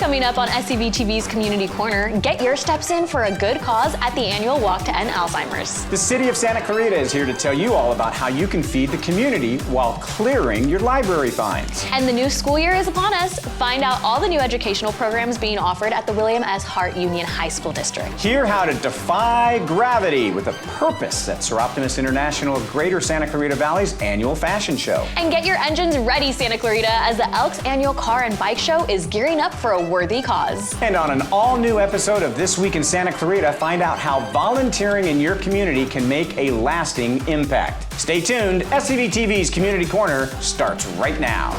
Coming up on SCVTV's Community Corner, get your steps in for a good cause at the annual Walk to End Alzheimer's. The city of Santa Clarita is here to tell you all about how you can feed the community while clearing your library fines. And the new school year is upon us. Find out all the new educational programs being offered at the William S. Hart Union High School District. Hear how to defy gravity with a purpose at Soroptimist International of Greater Santa Clarita Valley's annual fashion show. And get your engines ready, Santa Clarita, as the Elks annual car and bike show is gearing up for a worthy cause. And on an all-new episode of This Week in Santa Clarita, find out how volunteering in your community can make a lasting impact. Stay tuned. SCVTV's Community Corner starts right now.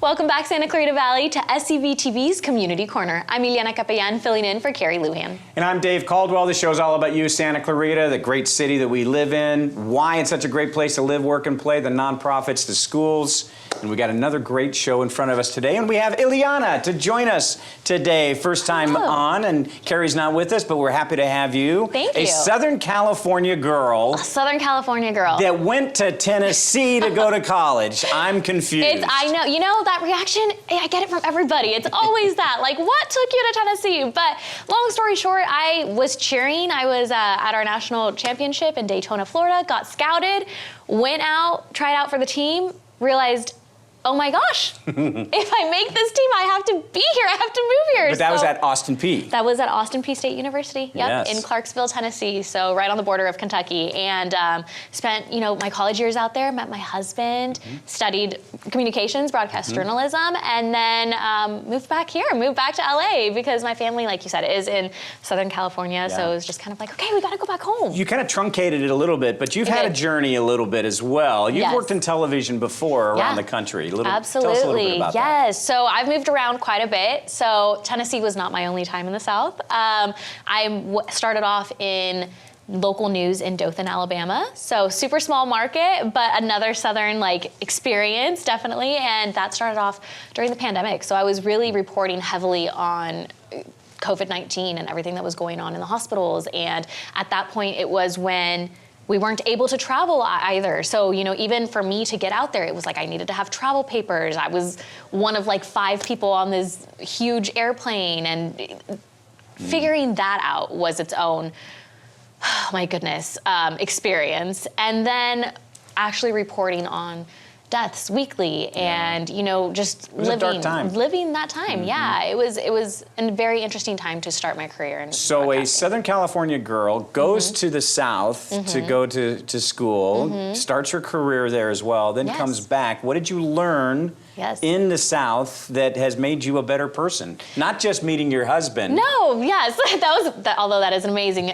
Welcome back, Santa Clarita Valley, to SCVTV's Community Corner. I'm Ilyana Capellan, filling in for Carrie Lujan. And I'm Dave Caldwell. This show's all about you, Santa Clarita, the great city that we live in, why it's such a great place to live, work, and play, the nonprofits, the schools. And we got another great show in front of us today, and we have Ilyana to join us today. First time on, and Carrie's not with us, but we're happy to have you. Thank you. A Southern California girl. A Southern California girl. That went to Tennessee to go to college. I'm confused. I know, you know, that reaction, I get it from everybody. It's always that, like, what took you to Tennessee? But long story short, I was cheering. I was at our national championship in Daytona, Florida, got scouted, went out, tried out for the team, realized, oh my gosh, if I make this team, I have to be here. I have to move here. But that was at Austin Peay. That was at Austin Peay State University, yep, in Clarksville, Tennessee, so right on the border of Kentucky. And spent, you know, my college years out there, met my husband, studied communications, broadcast journalism, and then moved back here, moved back to LA because my family, like you said, is in Southern California, so it was just kind of like, okay, we gotta go back home. You kind of truncated it a little bit, but you've had a journey a little bit as well. You've worked in television before around the country. Absolutely. Tell us a little bit about that. Yes. So I've moved around quite a bit. So Tennessee was not my only time in the South. I started off in local news in Dothan, Alabama. So super small market, but another Southern experience, definitely. And that started off during the pandemic. So I was really reporting heavily on COVID-19 and everything that was going on in the hospitals. And at that point, it was when we weren't able to travel either. So, you know, even for me to get out there, it was like I needed to have travel papers. I was one of 5 people on this huge airplane, and figuring that out was its own, oh my goodness, experience. And then actually reporting on deaths weekly and, you know, just living that time. Yeah, it was a very interesting time to start my career in So a Southern California girl goes to the South to go to school, starts her career there as well, then comes back. What did you learn in the South that has made you a better person? Not just meeting your husband. No, yes, although that is an amazing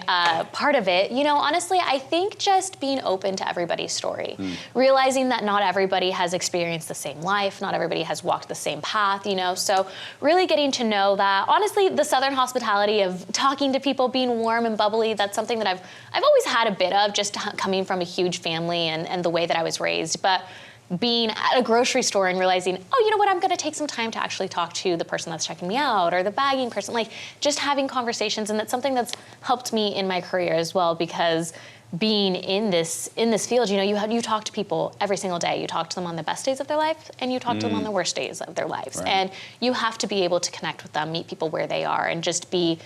part of it. You know, honestly, I think just being open to everybody's story, realizing that not everybody has experienced the same life, not everybody has walked the same path, you know, so really getting to know that. Honestly, the Southern hospitality of talking to people, being warm and bubbly, that's something that I've always had a bit of, just coming from a huge family and the way that I was raised. But being at a grocery store and realizing, oh, you know what, I'm gonna take some time to actually talk to the person that's checking me out or the bagging person, just having conversations. And that's something that's helped me in my career as well, because being in this field, you know, you talk to people every single day. You talk to them on the best days of their life, and you talk to them on the worst days of their lives. Right. And you have to be able to connect with them, meet people where they are, and just be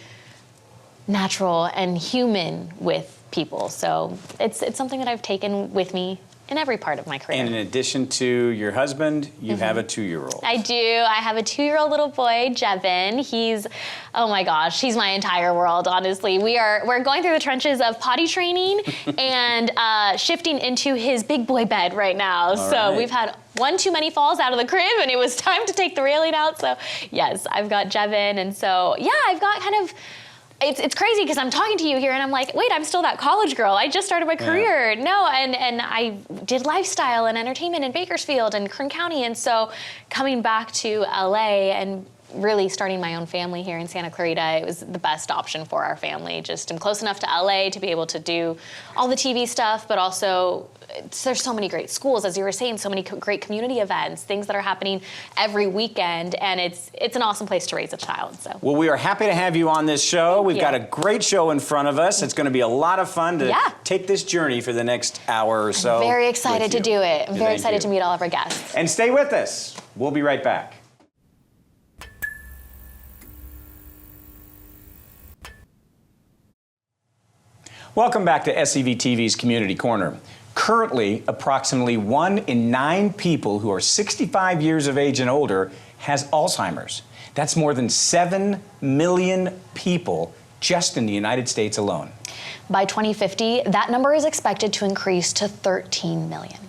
natural and human with people. So it's something that I've taken with me in every part of my career. And in addition to your husband, you have a 2-year-old. I do. I have a 2-year-old little boy, Jevin. He's, oh my gosh, he's my entire world, honestly. We're going through the trenches of potty training and shifting into his big boy bed right now. So we've had one too many falls out of the crib, and it was time to take the railing out. So yes, I've got Jevin. And so, yeah, I've got kind of, it's crazy because I'm talking to you here and I'm like, wait, I'm still that college girl. I just started my career. No, and I did lifestyle and entertainment in Bakersfield and Kern County. And so coming back to LA and really starting my own family here in Santa Clarita, it was the best option for our family. Just I'm close enough to LA to be able to do all the TV stuff, but also there's so many great schools, as you were saying, so many great community events, things that are happening every weekend, and it's an awesome place to raise a child. So. Well, we are happy to have you on this show. We've got a great show in front of us. It's going to be a lot of fun to take this journey for the next hour or so. I'm very excited to do it. I'm very excited to meet all of our guests. And stay with us. We'll be right back. Welcome back to SCVTV's Community Corner. Currently, approximately 1 in 9 people who are 65 years of age and older has Alzheimer's. That's more than 7 million people just in the United States alone. By 2050, that number is expected to increase to 13 million.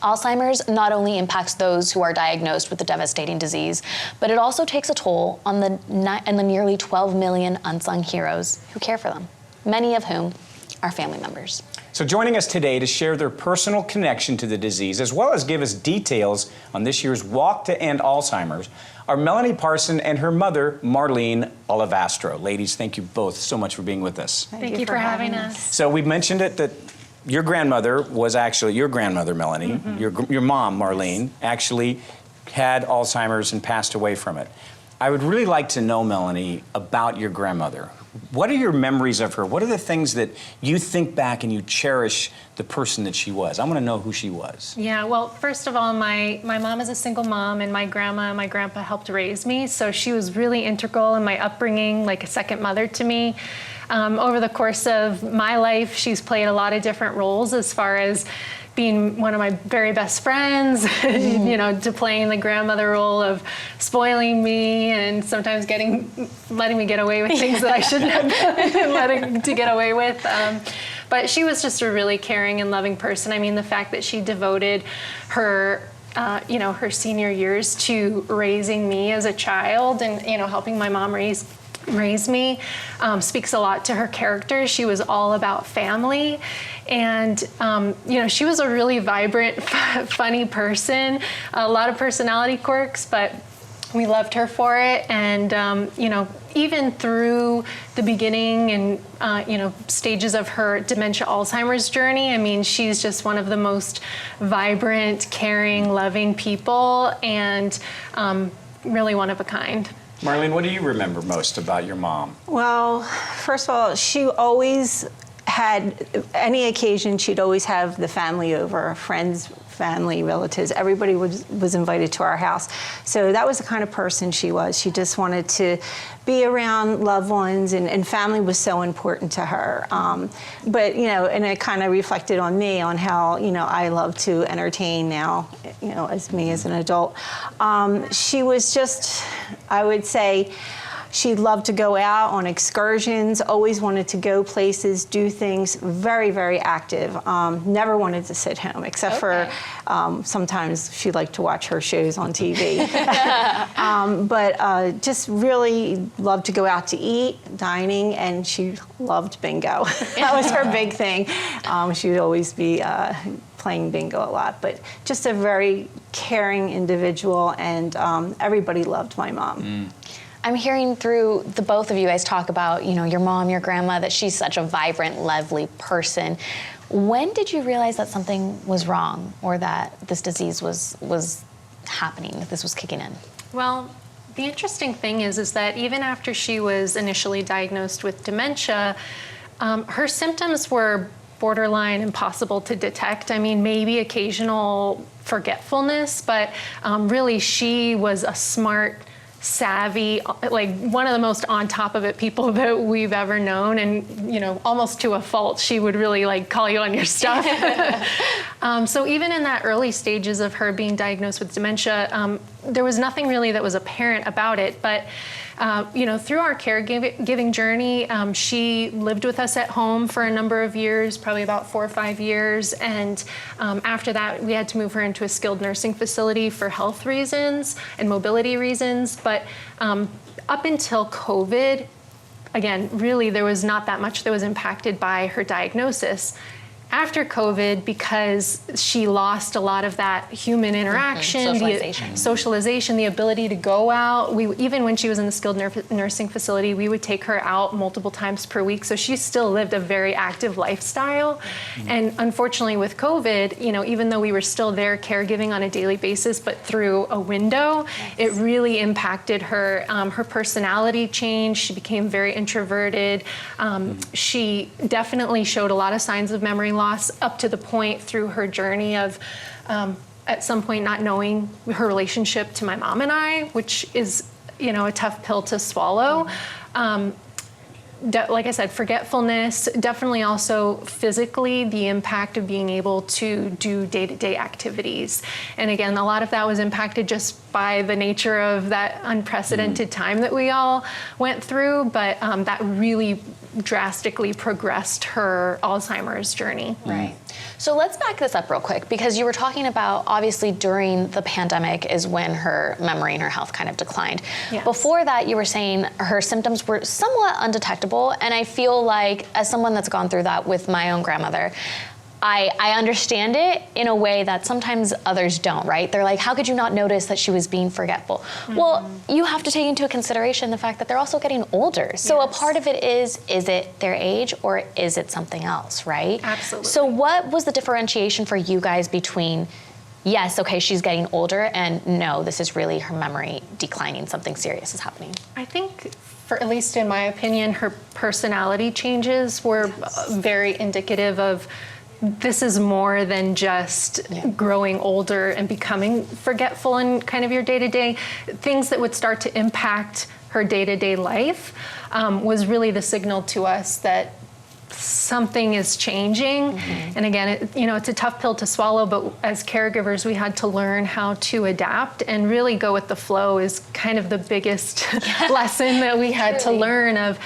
Alzheimer's not only impacts those who are diagnosed with the devastating disease, but it also takes a toll on the nearly 12 million unsung heroes who care for them, many of whom are family members. So joining us today to share their personal connection to the disease, as well as give us details on this year's Walk to End Alzheimer's, are Melanie Parson and her mother, Marlene Olivastro. Ladies, thank you both so much for being with us. Thank you for having us. So we mentioned it that your grandmother was actually, your grandmother, Melanie, your mom, Marlene, actually had Alzheimer's and passed away from it. I would really like to know, Melanie, about your grandmother. What are your memories of her? What are the things that you think back and you cherish the person that she was? I want to know who she was. Yeah, well, first of all, my mom is a single mom, and my grandma and my grandpa helped raise me, so she was really integral in my upbringing, like a second mother to me. Over the course of my life, she's played a lot of different roles as far as being one of my very best friends, you know, to playing the grandmother role of spoiling me and sometimes letting me get away with things that I shouldn't have been letting to get away with. But she was just a really caring and loving person. I mean, the fact that she devoted her her senior years to raising me as a child and, helping my mom raise me speaks a lot to her character. She was all about family, and she was a really vibrant, funny person, a lot of personality quirks, but we loved her for it. And even through the beginning and stages of her dementia Alzheimer's journey, I mean, she's just one of the most vibrant, caring, loving people, and really one of a kind. Marlene, what do you remember most about your mom? Well, first of all, she always had, any occasion, she'd always have the family over, friends, family, relatives. Everybody was invited to our house. So that was the kind of person she was. She just wanted to be around loved ones, and family was so important to her. But, and it kind of reflected on me, on how, I love to entertain now, as me as an adult. She was just, I would say, she loved to go out on excursions, always wanted to go places, do things, very, very active. Never wanted to sit home, except for sometimes she liked to watch her shows on TV. But just really loved to go out to eat, dining, and she loved bingo. That was her big thing. She would always be playing bingo a lot, but just a very caring individual, and everybody loved my mom. I'm hearing through the both of you guys talk about, your mom, your grandma, that she's such a vibrant, lovely person. When did you realize that something was wrong, or that this disease was happening, that this was kicking in? Well, the interesting thing is that even after she was initially diagnosed with dementia, her symptoms were borderline impossible to detect. I mean, maybe occasional forgetfulness, but really she was a smart, savvy, like one of the most on top of it people that we've ever known, and almost to a fault, she would really call you on your stuff. So even in that early stages of her being diagnosed with dementia, there was nothing really that was apparent about it, but through our caregiving journey, she lived with us at home for a number of years, probably about 4 or 5 years. And after that, we had to move her into a skilled nursing facility for health reasons and mobility reasons. But up until COVID, again, really there was not that much that was impacted by her diagnosis. after COVID, because she lost a lot of that human interaction, Socialization. socialization, the ability to go out. Even when she was in the skilled nursing facility, we would take her out multiple times per week. So she still lived a very active lifestyle. And unfortunately with COVID, even though we were still there caregiving on a daily basis, but through a window, it really impacted her. Her personality changed. She became very introverted. She definitely showed a lot of signs of memory loss up to the point through her journey of at some point not knowing her relationship to my mom and I, which is, a tough pill to swallow. Like I said, forgetfulness, definitely also physically the impact of being able to do day-to-day activities. And again, a lot of that was impacted just by the nature of that unprecedented time that we all went through, but that really drastically progressed her Alzheimer's journey. Right. So let's back this up real quick, because you were talking about, obviously during the pandemic is when her memory and her health kind of declined. Yes. Before that, you were saying her symptoms were somewhat undetectable, and I feel like, as someone that's gone through that with my own grandmother, I understand it in a way that sometimes others don't, right? They're like, how could you not notice that she was being forgetful? Well, you have to take into consideration the fact that they're also getting older. So a part of it is it their age or is it something else, right? Absolutely. So what was the differentiation for you guys between, yes, okay, she's getting older, and no, this is really her memory declining, something serious is happening? I think, for at least in my opinion, her personality changes were very indicative of this is more than just growing older and becoming forgetful in kind of your day-to-day. Things that would start to impact her day-to-day life was really the signal to us that something is changing. And again, it's a tough pill to swallow, but as caregivers, we had to learn how to adapt and really go with the flow is kind of the biggest lesson that we had to learn of,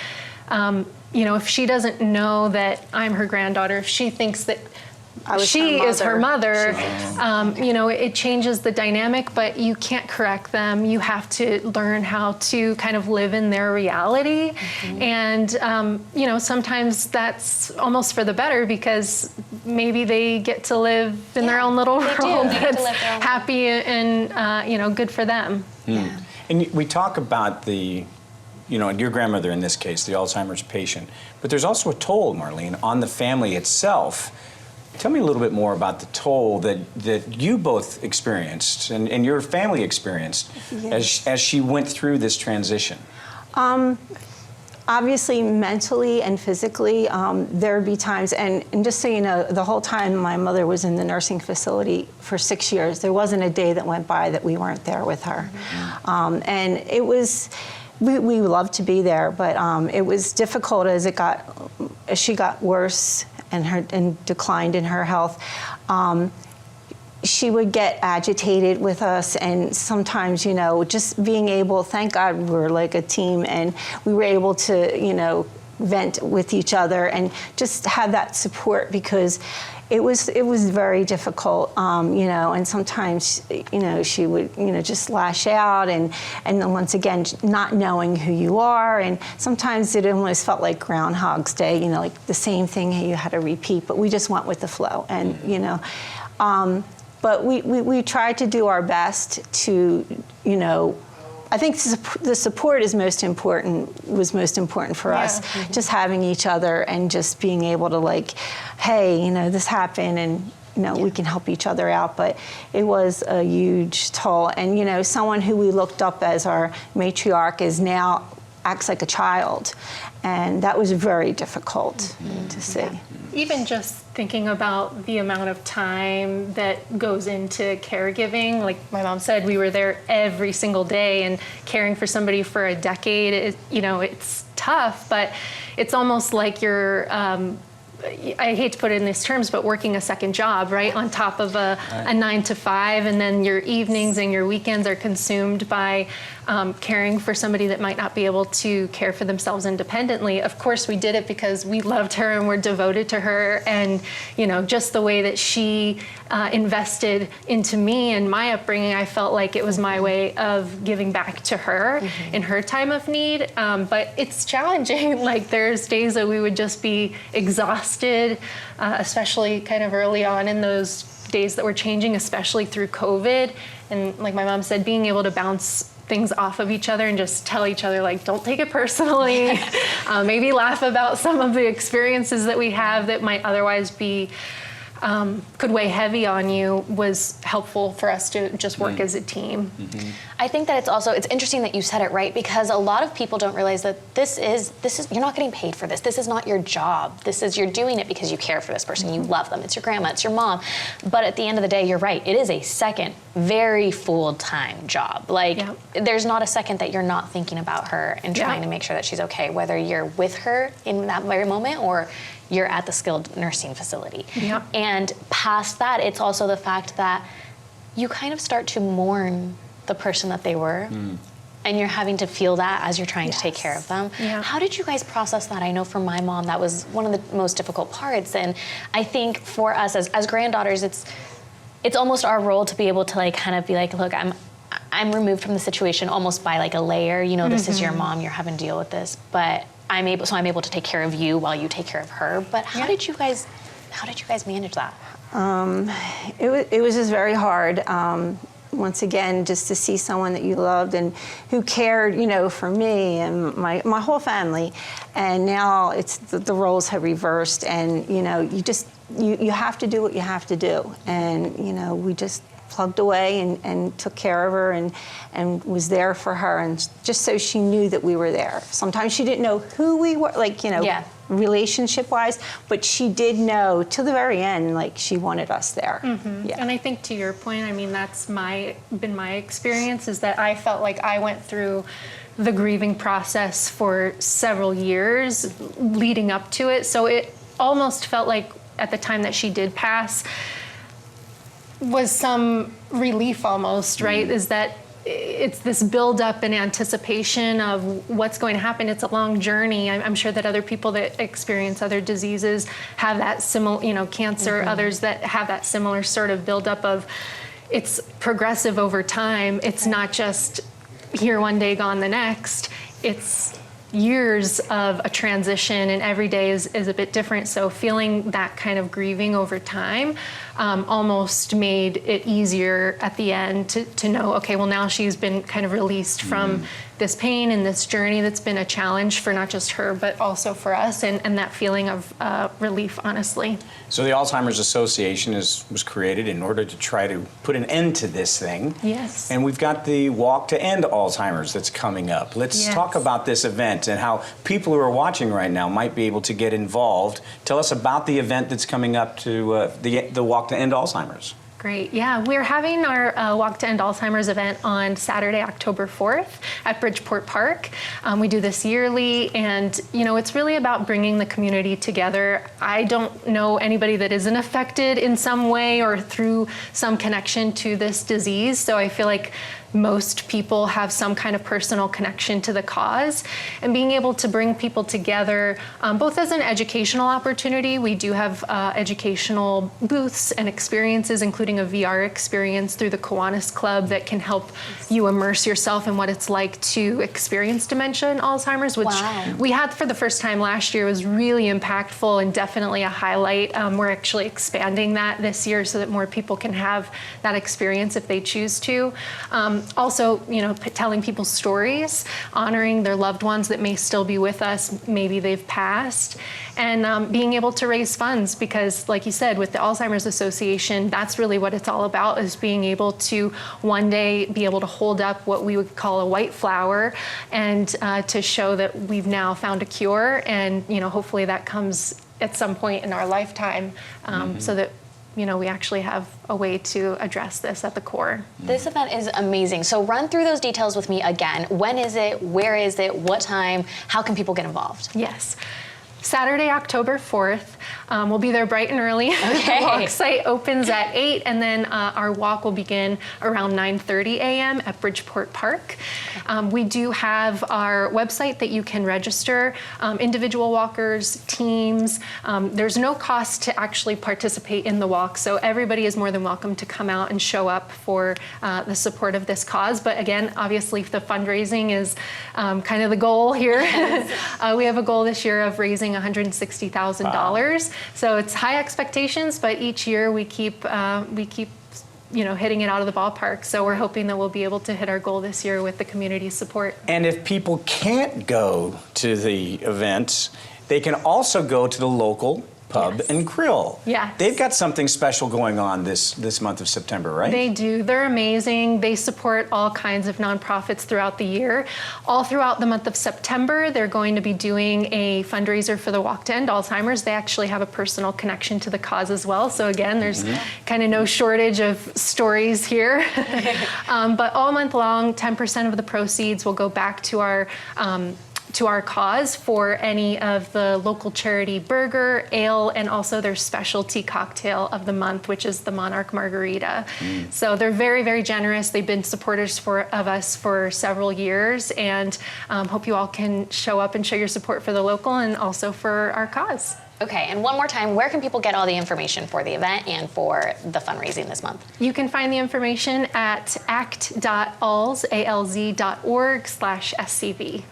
if she doesn't know that I'm her granddaughter, if she thinks that she is her mother, it changes the dynamic, but you can't correct them. You have to learn how to kind of live in their reality. And, sometimes that's almost for the better, because maybe they get to live in their own little world that's happy and, good for them. And we talk about your grandmother in this case, the Alzheimer's patient, but there's also a toll, Marlene, on the family itself. Tell me a little bit more about the toll that you both experienced and your family experienced as she went through this transition. Obviously, mentally and physically, there would be times, and just so you know, the whole time my mother was in the nursing facility for 6 years, there wasn't a day that went by that we weren't there with her. And it was, we loved to be there, but it was difficult as she got worse and declined in her health. She would get agitated with us, and sometimes, just being able, thank God we're like a team, and we were able to, vent with each other and just have that support, because it was very difficult, and sometimes, she would, just lash out, and then once again, not knowing who you are, and sometimes it almost felt like Groundhog's Day, like the same thing you had to repeat, but we just went with the flow, and, but we tried to do our best to, I think the support was most important for us. Just having each other and just being able to hey, this happened, and we can help each other out. But it was a huge toll. And someone who we looked up as our matriarch is now acts like a child, and that was very difficult to see. Even just thinking about the amount of time that goes into caregiving, like my mom said, we were there every single day, and caring for somebody for a decade, it's tough, but it's almost like you're, I hate to put it in these terms, but working a second job, right? On top of a 9 to 5, and then your evenings and your weekends are consumed by caring for somebody that might not be able to care for themselves independently. Of course, we did it because we loved her and we're devoted to her, and just the way that she invested into me and my upbringing, I felt like it was my way of giving back to her in her time of need. But it's challenging. Like, there's days that we would just be exhausted exhausted, especially kind of early on in those days that were changing, especially through COVID. And like my mom said, being able to bounce things off of each other and just tell each other, like, don't take it personally. Maybe laugh about some of the experiences that we have that might otherwise be could weigh heavy on you, was helpful for us to just work as a team. I think that it's interesting that you said it, right? Because a lot of people don't realize that this is you're not getting paid for this. This is not your job. You're doing it because you care for this person. You love them. It's your grandma, it's your mom. But at the end of the day, you're right. It is a second, very full-time job. Like, there's not a second that you're not thinking about her and trying to make sure that she's okay, whether you're with her in that very moment or you're at the skilled nursing facility. And past that, it's also the fact that you kind of start to mourn the person that they were. And you're having to feel that as you're trying to take care of them. How did you guys process that? I know for my mom, that was one of the most difficult parts. And I think for us as granddaughters, it's almost our role to be able to like kind of be like, look, I'm removed from the situation almost by like a layer. You know, this is your mom, you're having to deal with this, but I'm able to take care of you while you take care of her. But how did you guys manage that? It was just very hard. Once again, just to see someone that you loved and who cared, you know, for me and my whole family. And now it's the roles have reversed, and you know, you have to do what you have to do. And you know, we just plugged away and took care of her and was there for her, and just so she knew that we were there. Sometimes she didn't know who we were, like, you know, relationship-wise, but she did know till the very end, like, she wanted us there. And I think to your point, I mean, that's been my experience, is that I felt like I went through the grieving process for several years leading up to it. So it almost felt like at the time that she did pass was some relief almost, right? Is that it's this build-up and anticipation of what's going to happen. It's a long journey. I'm sure that other people that experience other diseases have that similar, you know, cancer, others that have that similar sort of build-up of, it's progressive over time. It's not just here one day, gone the next. It's years of a transition, and every day is a bit different. So feeling that kind of grieving over time almost made it easier at the end to know, okay, well, now she's been kind of released from this pain and this journey that's been a challenge for not just her, but also for us, and that feeling of relief, honestly. So the Alzheimer's Association was created in order to try to put an end to this thing. Yes. And we've got the Walk to End Alzheimer's that's coming up. Let's talk about this event and how people who are watching right now might be able to get involved. Tell us about the event that's coming up to the Walk to End Alzheimer's. Great. Yeah, we're having our Walk to End Alzheimer's event on Saturday, October 4th at Bridgeport Park. We do this yearly, and you know, it's really about bringing the community together. I don't know anybody that isn't affected in some way or through some connection to this disease, so I feel like most people have some kind of personal connection to the cause, and being able to bring people together, both as an educational opportunity. We do have educational booths and experiences, including a VR experience through the Kiwanis Club that can help you immerse yourself in what it's like to experience dementia and Alzheimer's, which we had for the first time last year. It was really impactful and definitely a highlight. We're actually expanding that this year so that more people can have that experience if they choose to. Also, you know, telling people stories, honoring their loved ones that may still be with us, maybe they've passed, and being able to raise funds, because like you said, with the Alzheimer's Association, that's really what it's all about, is being able to one day be able to hold up what we would call a white flower and to show that we've now found a cure, and you know, hopefully that comes at some point in our lifetime, so that you know, we actually have a way to address this at the core. This event is amazing. So run through those details with me again. When is it? Where is it? What time? How can people get involved? Yes. Saturday, October 4th. We'll be there bright and early. Okay. The walk site opens at 8, and then our walk will begin around 9:30 a.m. at Bridgeport Park. We do have our website that you can register, individual walkers, teams. There's no cost to actually participate in the walk, so everybody is more than welcome to come out and show up for the support of this cause. But again, obviously the fundraising is kind of the goal here. We have a goal this year of raising raising $160,000. So it's high expectations, but each year we keep hitting it out of the ballpark. So we're hoping that we'll be able to hit our goal this year with the community support. And if people can't go to the events, they can also go to the local pub and grill. Yes. They've got something special going on this month of September, right? They do. They're amazing. They support all kinds of nonprofits throughout the year. All throughout the month of September, they're going to be doing a fundraiser for the Walk to End Alzheimer's. They actually have a personal connection to the cause as well. So again, there's kind of no shortage of stories here. But all month long, 10% of the proceeds will go back to our cause for any of the local charity burger, ale, and also their specialty cocktail of the month, which is the Monarch Margarita. So they're very, very generous. They've been supporters of us for several years, and hope you all can show up and show your support for the local and also for our cause. Okay, and one more time, where can people get all the information for the event and for the fundraising this month? You can find the information at act.alz.org/SCV.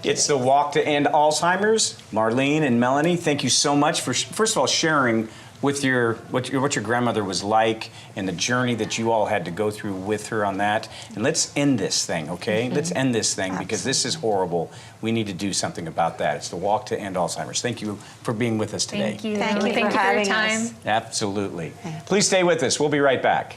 It's the Walk to End Alzheimer's. Marlene and Melanie, thank you so much for, first of all, sharing with what your grandmother was like and the journey that you all had to go through with her on that. And let's end this thing, okay? Let's end this thing because this is horrible. We need to do something about that. It's the Walk to End Alzheimer's. Thank you for being with us today. Thank you. Thank you for for your having time. us. Absolutely. Please stay with us. We'll be right back.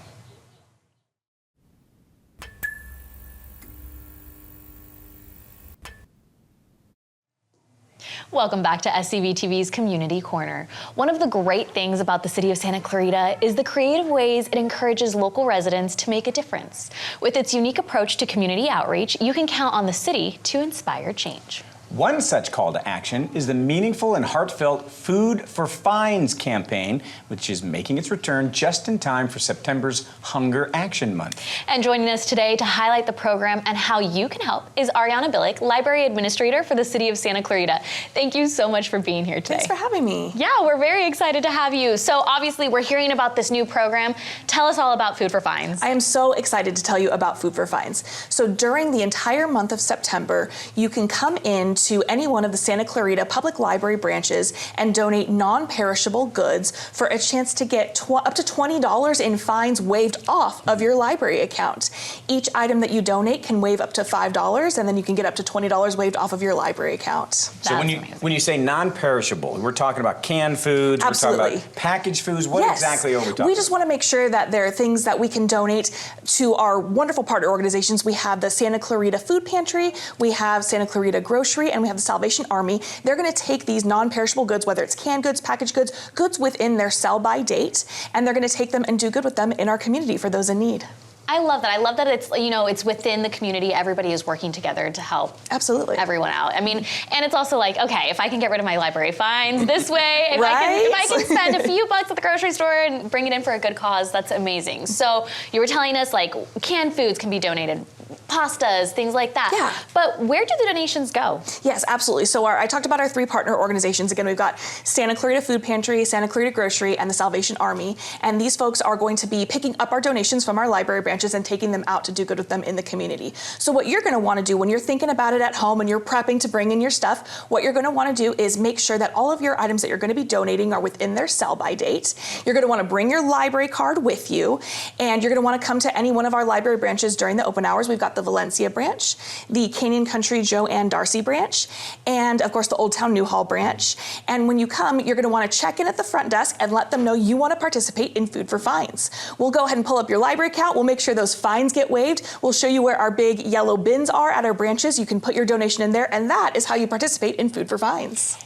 Welcome back to SCVTV's Community Corner. One of the great things about the city of Santa Clarita is the creative ways it encourages local residents to make a difference. With its unique approach to community outreach, you can count on the city to inspire change. One such call to action is the meaningful and heartfelt Food for Fines campaign, which is making its return just in time for September's Hunger Action Month. And joining us today to highlight the program and how you can help is Ilyana Billick, Library Administrator for the City of Santa Clarita. Thank you so much for being here today. Thanks for having me. Yeah, we're very excited to have you. So obviously we're hearing about this new program. Tell us all about Food for Fines. I am so excited to tell you about Food for Fines. So during the entire month of September, you can come in to any one of the Santa Clarita Public Library branches and donate non-perishable goods for a chance to get up to $20 in fines waived off of your library account. Each item that you donate can waive up to $5, and then you can get up to $20 waived off of your library account. So when you say non-perishable, we're talking about canned foods, Absolutely. We're talking about packaged foods. What Yes. exactly are we talking We just about? want to make sure that there are things that we can donate to our wonderful partner organizations. We have the Santa Clarita Food Pantry, we have Santa Clarita Grocery, and we have the Salvation Army. They're going to take these non-perishable goods, whether it's canned goods, packaged goods, goods within their sell-by date, and they're going to take them and do good with them in our community for those in need. I love that. I love that it's within the community. Everybody is working together to help Absolutely. everyone out. I mean, and it's also like, okay, if I can get rid of my library fines this way, if Right? I can spend a few bucks at the grocery store and bring it in for a good cause, that's amazing. So you were telling us like canned foods can be donated, pastas, things like that. Yeah. But where do the donations go? Yes, absolutely. So I talked about our three partner organizations. Again, we've got Santa Clarita Food Pantry, Santa Clarita Grocery, and the Salvation Army. And these folks are going to be picking up our donations from our library branches and taking them out to do good with them in the community. So what you're going to want to do when you're thinking about it at home and you're prepping to bring in your stuff, what you're going to want to do is make sure that all of your items that you're going to be donating are within their sell-by date. You're going to want to bring your library card with you, and you're going to want to come to any one of our library branches during the open hours. We've got the Valencia branch, the Canyon Country Joanne Darcy branch, and of course the Old Town Newhall branch. And when you come, you're going to want to check in at the front desk and let them know you want to participate in Food for Fines. We'll go ahead and pull up your library account. We'll make sure those fines get waived. We'll show you where our big yellow bins are at our branches. You can put your donation in there, and that is how you participate in Food for Fines.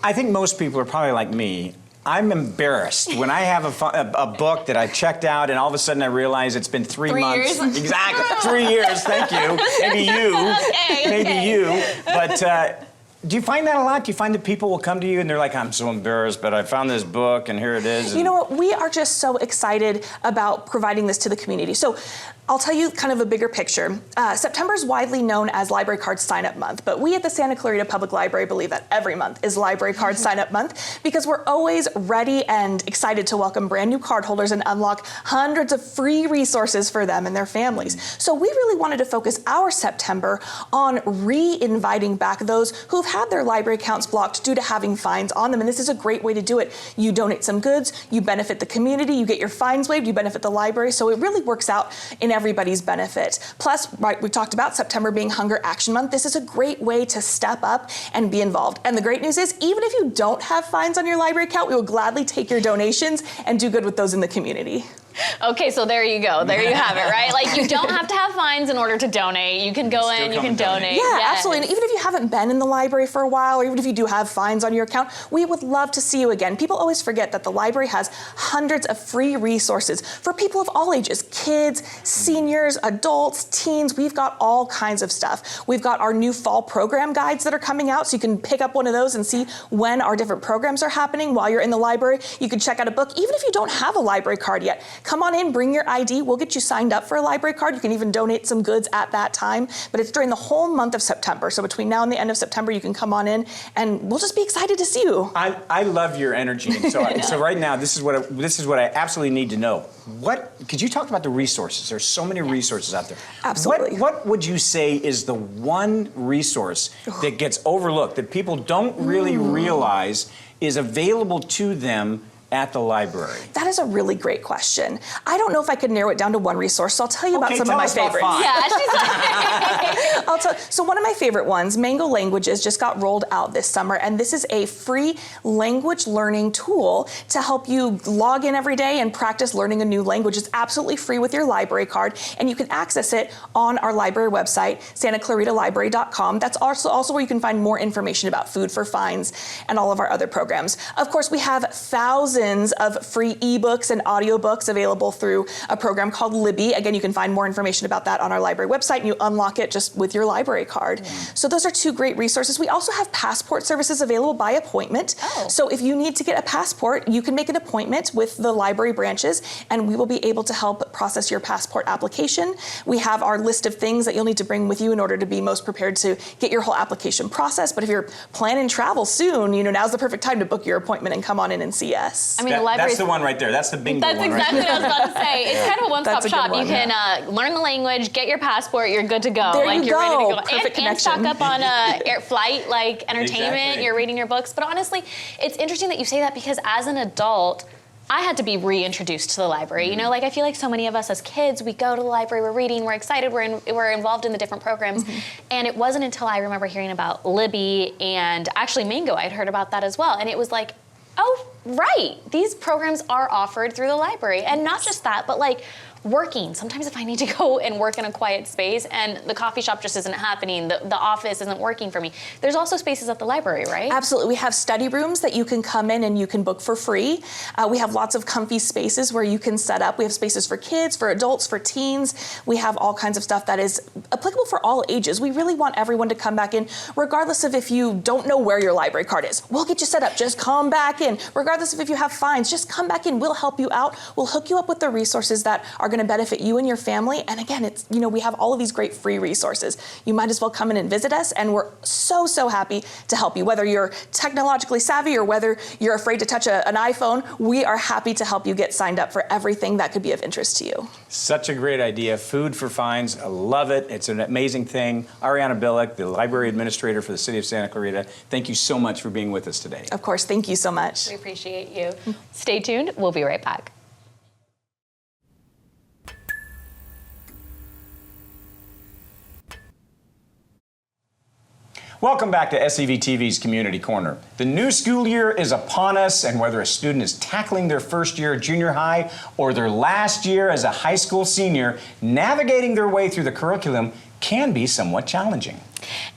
I think most people are probably like me. I'm embarrassed when I have a book that I checked out and all of a sudden I realize it's been 3 months. years? Exactly, 3 years, thank you. Maybe you, maybe you. But do you find that a lot? Do you find that people will come to you and they're like, I'm so embarrassed, but I found this book and here it is. You know what? We are just so excited about providing this to the community. So I'll tell you kind of a bigger picture. September is widely known as Library Card Sign-Up Month, but we at the Santa Clarita Public Library believe that every month is Library Card Sign-Up Month because we're always ready and excited to welcome brand new cardholders and unlock hundreds of free resources for them and their families. So we really wanted to focus our September on re-inviting back those who've who've had their library accounts blocked due to having fines on them, and this is a great way to do it. You donate some goods, you benefit the community, you get your fines waived, you benefit the library, so it really works out in everybody's benefit. Plus, right, we talked about September being Hunger Action Month. This is a great way to step up and be involved. And the great news is, even if you don't have fines on your library account, we will gladly take your donations and do good with those in the community. Okay, so there you go. There you have it, right? Like, you don't have to have fines in order to donate. You can go in, you can donate. Yeah, Yes. absolutely. And even if you haven't been in the library for a while, or even if you do have fines on your account, we would love to see you again. People always forget that the library has hundreds of free resources for people of all ages, kids, seniors, adults, teens. We've got all kinds of stuff. We've got our new fall program guides that are coming out, so you can pick up one of those and see when our different programs are happening while you're in the library. You can check out a book, even if you don't have a library card yet. Come on in, bring your ID. We'll get you signed up for a library card. You can even donate some goods at that time. But it's during the whole month of September. So between now and the end of September, you can come on in, and we'll just be excited to see you. I love your energy. And so right now, this is what I absolutely need to know. Could you talk about the resources? There's so many resources out there. Absolutely. What would you say is the one resource that gets overlooked, that people don't really realize is available to them at the library? That is a really great question. I don't know if I could narrow it down to one resource, so I'll tell you about some of my favorites. Yeah, she's like, So one of my favorite ones, Mango Languages, just got rolled out this summer, and this is a free language learning tool to help you log in every day and practice learning a new language. It's absolutely free with your library card, and you can access it on our library website, santaclaritalibrary.com. That's also where you can find more information about Food for Fines and all of our other programs. Of course, we have thousands of free ebooks and audiobooks available through a program called Libby. Again, you can find more information about that on our library website, and you unlock it just with your library card. So those are two great resources. We also have passport services available by appointment. So if you need to get a passport, you can make an appointment with the library branches, and we will be able to help process your passport application. We have our list of things that you'll need to bring with you in order to be most prepared to get your whole application processed. But if you're planning travel soon, now's the perfect time to book your appointment and come on in and see us. I mean, the library. That's the one right there. That's the bingo That's one exactly right what I was about to say. It's kind of a one-stop That's a good shop. You one. can learn the language, get your passport, you're good to go. There like you you're ready to go. go. Perfect And stock connection. up on flight entertainment. Exactly. You're reading your books. But honestly, it's interesting that you say that, because as an adult, I had to be reintroduced to the library. I feel like so many of us as kids, we go to the library, we're reading, we're excited, we're involved in the different programs. And it wasn't until I remember hearing about Libby and actually Mango, I'd heard about that as well. And it was like, oh, right, these programs are offered through the library. And not just that, but working. Sometimes if I need to go and work in a quiet space and the coffee shop just isn't happening, the office isn't working for me, there's also spaces at the library, right? Absolutely. We have study rooms that you can come in and you can book for free. We have lots of comfy spaces where you can set up. We have spaces for kids, for adults, for teens. We have all kinds of stuff that is applicable for all ages. We really want everyone to come back in, regardless of if you don't know where your library card is. We'll get you set up. Just come back in. Regardless of if you have fines, just come back in. We'll help you out. We'll hook you up with the resources that are going to benefit you and your family. And again, we have all of these great free resources. You might as well come in and visit us, and we're so happy to help you. Whether you're technologically savvy or whether you're afraid to touch an iPhone, we are happy to help you get signed up for everything that could be of interest to you. Such a great idea. Food for Fines. I love it. It's an amazing thing. Ariana Billick, the library administrator for the city of Santa Clarita, thank you so much for being with us today. Of course, thank you so much. We appreciate you. Stay tuned. We'll be right back. Welcome back to SCVTV's Community Corner. The new school year is upon us, and whether a student is tackling their first year at junior high or their last year as a high school senior, navigating their way through the curriculum can be somewhat challenging.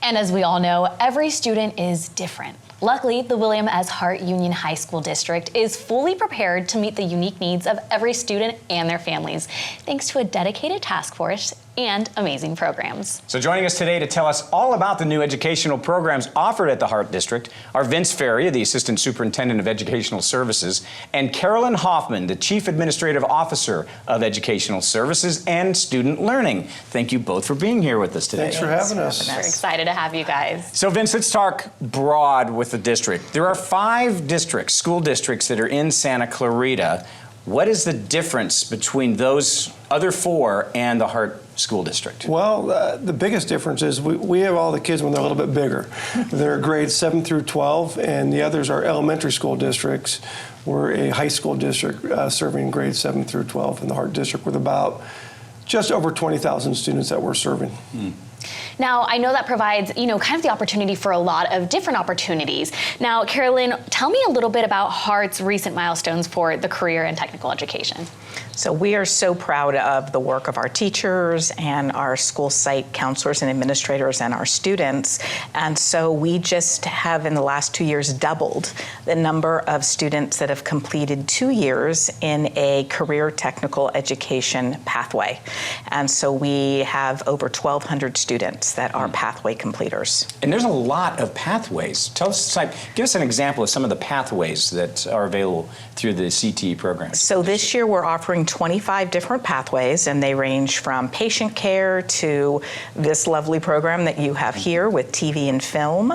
And as we all know, every student is different. Luckily, the William S. Hart Union High School District is fully prepared to meet the unique needs of every student and their families, thanks to a dedicated task force and amazing programs. So joining us today to tell us all about the new educational programs offered at the Hart District are Vince Ferry, the Assistant Superintendent of Educational Services, and Carolyn Hoffman, the Chief Administrative Officer of Educational Services and Student Learning. Thank you both for being here with us today. Thanks for having us. We're excited to have you guys. So Vince, let's talk broad with the district. There are 5 districts, school districts, that are in Santa Clarita. What is the difference between those other 4 and the Hart school district? Well, the biggest difference is we have all the kids when they're a little bit bigger. They're grades 7 through 12, and the others are elementary school districts. We're a high school district serving grades 7 through 12 in the Hart district with about just over 20,000 students that we're serving. Now, I know that provides, kind of the opportunity for a lot of different opportunities. Now, Carolyn, tell me a little bit about Hart's recent milestones for the career and technical education. So we are so proud of the work of our teachers and our school site counselors and administrators and our students. And so we just have in the last 2 years doubled the number of students that have completed 2 years in a career technical education pathway. And so we have over 1,200 students that are pathway completers. And there's a lot of pathways. Tell us, give us an example of some of the pathways that are available through the CTE program. So this year we're offering 25 different pathways, and they range from patient care to this lovely program that you have here with TV and film.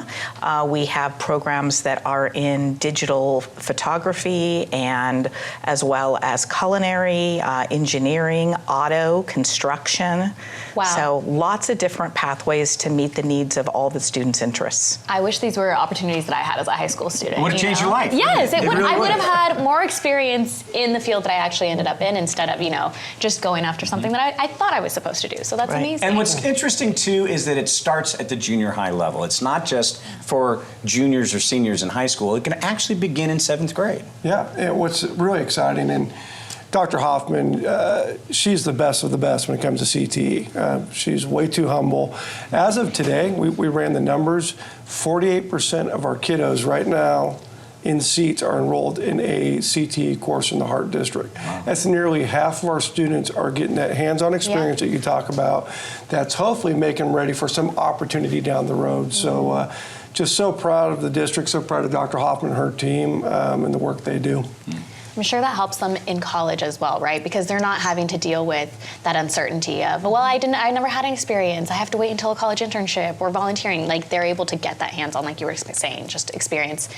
We have programs that are in digital photography and as well as culinary, engineering, auto, construction. Wow. So lots of different pathways to meet the needs of all the students' interests. I wish these were opportunities that I had as a high school student. Would have changed your life. Yes, it would. Really I would have had more experience in the field that I actually ended up in instead of, just going after something that I thought I was supposed to do. So that's Right. amazing. And what's interesting too is that it starts at the junior high level. It's not just for juniors or seniors in high school. It can actually begin in 7th grade. Yeah, and what's really exciting, and Dr. Hoffman, she's the best of the best when it comes to CTE. She's way too humble. As of today, we ran the numbers, 48% of our kiddos right now in seats are enrolled in a CTE course in the Hart district. Wow. That's nearly half of our students are getting that hands-on experience that you talk about. That's hopefully making them ready for some opportunity down the road. So just so proud of the district, so proud of Dr. Hoffman and her team and the work they do. I'm sure that helps them in college as well, right? Because they're not having to deal with that uncertainty of, well, I never had an experience. I have to wait until a college internship or volunteering. Like, they're able to get that hands-on, like you were saying, just experience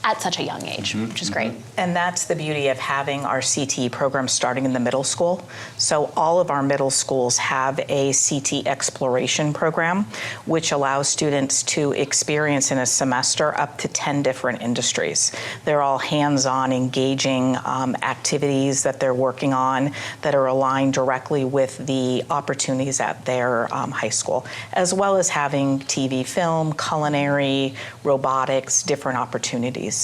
at such a young age, which is great. And that's the beauty of having our CTE program starting in the middle school. So all of our middle schools have a CTE exploration program, which allows students to experience in a semester up to 10 different industries. They're all hands-on, engaging activities that they're working on that are aligned directly with the opportunities at their high school, as well as having TV, film, culinary, robotics, different opportunities.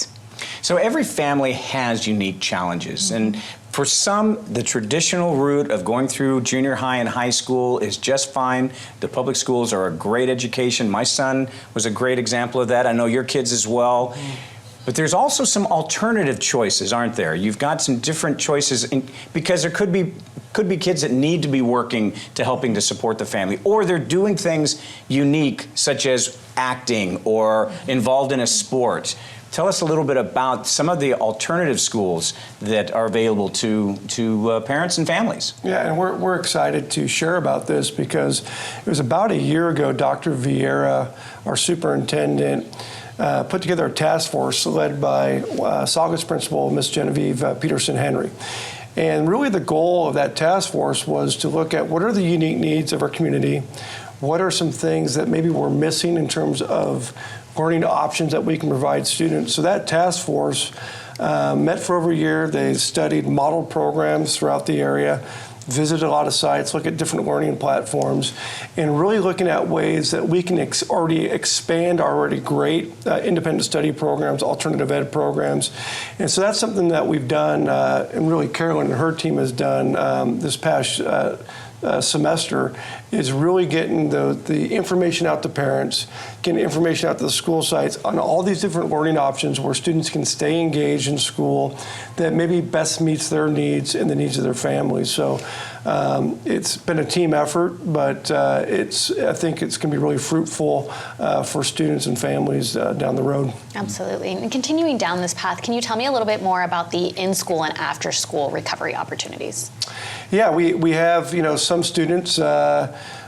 So every family has unique challenges, and for some, the traditional route of going through junior high and high school is just fine. The public schools are a great education. My son was a great example of that. I know your kids as well. But there's also some alternative choices, aren't there? You've got some different choices because there could be kids that need to be working to helping to support the family, or they're doing things unique, such as acting or involved in a sport. Tell us a little bit about some of the alternative schools that are available to parents and families. Yeah, and we're excited to share about this because it was about a year ago, Dr. Vieira, our superintendent, put together a task force led by Saugus principal, Miss Genevieve Peterson-Henry. And really the goal of that task force was to look at what are the unique needs of our community, what are some things that maybe we're missing in terms of learning options that we can provide students. So that task force met for over a year. They studied model programs throughout the area, visited a lot of sites, look at different learning platforms, and really looking at ways that we can already expand our already great independent study programs, alternative ed programs. And so that's something that we've done, and really Carolyn and her team has done this past semester, is really getting the information out to parents, getting information out to the school sites on all these different learning options where students can stay engaged in school that maybe best meets their needs and the needs of their families. So it's been a team effort, but I think it's going to be really fruitful for students and families down the road. Absolutely. And continuing down this path, can you tell me a little bit more about the in-school and after-school recovery opportunities? Yeah, we have some students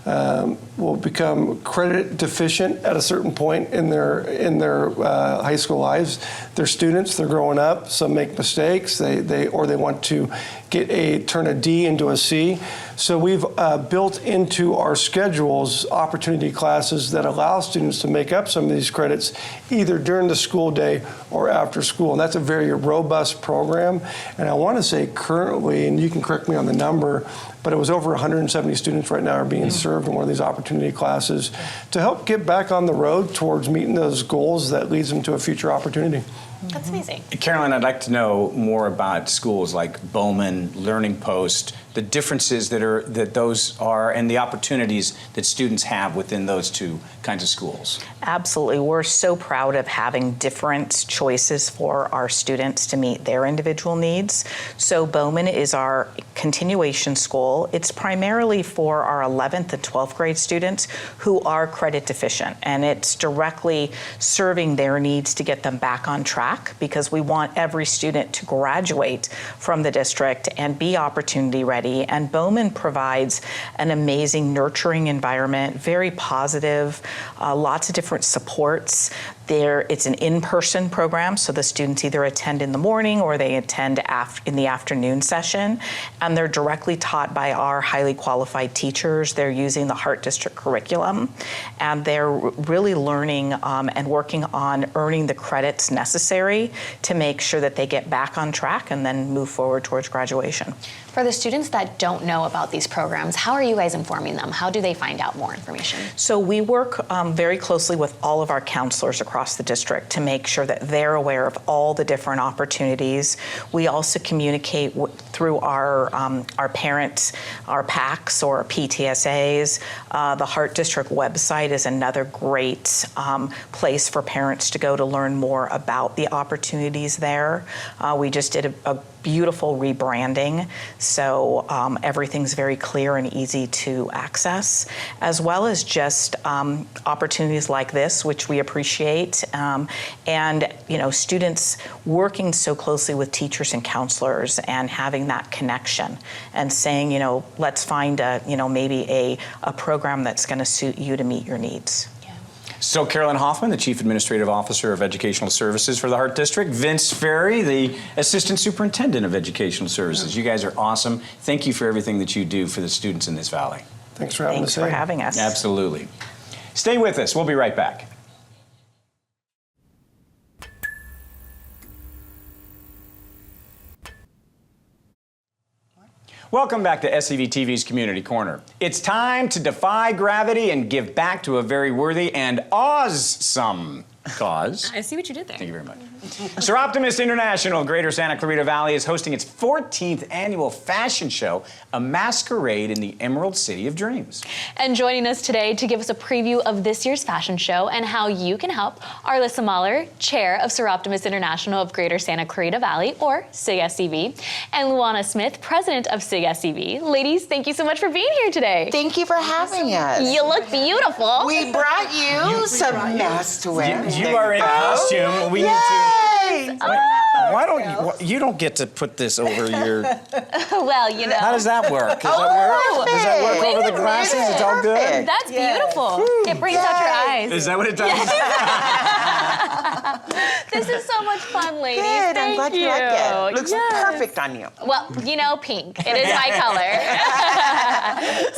will become credit deficient at a certain point in their high school lives. They're students, they're growing up, some make mistakes, they want to turn a D into a C. So we've built into our schedules opportunity classes that allow students to make up some of these credits either during the school day or after school. And that's a very robust program. And I want to say currently, and you can correct me on the number, but it was over 170 students right now are being served in one of these opportunity classes to help get back on the road towards meeting those goals that leads them to a future opportunity. That's amazing. Carolyn, I'd like to know more about schools like Bowman, Learning Post, the differences that those are, and the opportunities that students have within those two kinds of schools. Absolutely. We're so proud of having different choices for our students to meet their individual needs. So Bowman is our continuation school. It's primarily for our 11th and 12th grade students who are credit deficient, and it's directly serving their needs to get them back on track, because we want every student to graduate from the district and be opportunity ready. And Bowman provides an amazing nurturing environment, very positive, lots of different supports. It's an in-person program, so the students either attend in the morning or they attend in the afternoon session, and they're directly taught by our highly qualified teachers. They're using the Hart District curriculum, and they're really learning and working on earning the credits necessary to make sure that they get back on track and then move forward towards graduation. For the students that don't know about these programs, how are you guys informing them? How do they find out more information? So we work very closely with all of our counselors across the district to make sure that they're aware of all the different opportunities. We also communicate through our parents, our PACs or PTSAs. The Hart District website is another great place for parents to go to learn more about the opportunities there. We just did a beautiful rebranding, so everything's very clear and easy to access, as well as just opportunities like this, which we appreciate, and students working so closely with teachers and counselors and having that connection and saying, let's find maybe a program that's going to suit you to meet your needs. So Carolyn Hoffman, the Chief Administrative Officer of Educational Services for the Hart District. Vince Ferry, the Assistant Superintendent of Educational Services. You guys are awesome. Thank you for everything that you do for the students in this valley. Thanks for having us. Thanks for having us. Absolutely. Stay with us. We'll be right back. Welcome back to SCVTV's Community Corner. It's time to defy gravity and give back to a very worthy and awesome cause. I see what you did there. Thank you very much. Soroptimist International, Greater Santa Clarita Valley, is hosting its 14th annual fashion show, a masquerade in the Emerald City of Dreams. And joining us today to give us a preview of this year's fashion show and how you can help are Alyssa Mahler, Chair of Soroptimist International of Greater Santa Clarita Valley, or SIGSCV, and Ilyana Smith, President of SIGSCV. Ladies, thank you so much for being here today. Thank you for having us. You look beautiful. We brought you some masks to wear. You are in costume. We need to. Why don't you don't get to put this over your... Well, How does that work? Does that work over the glasses? It's all good? That's beautiful. It brings out your eyes. Is that what it does? This is so much fun, ladies. Good, Thank I'm glad you like it. Looks perfect on you. Well, pink. It is my color.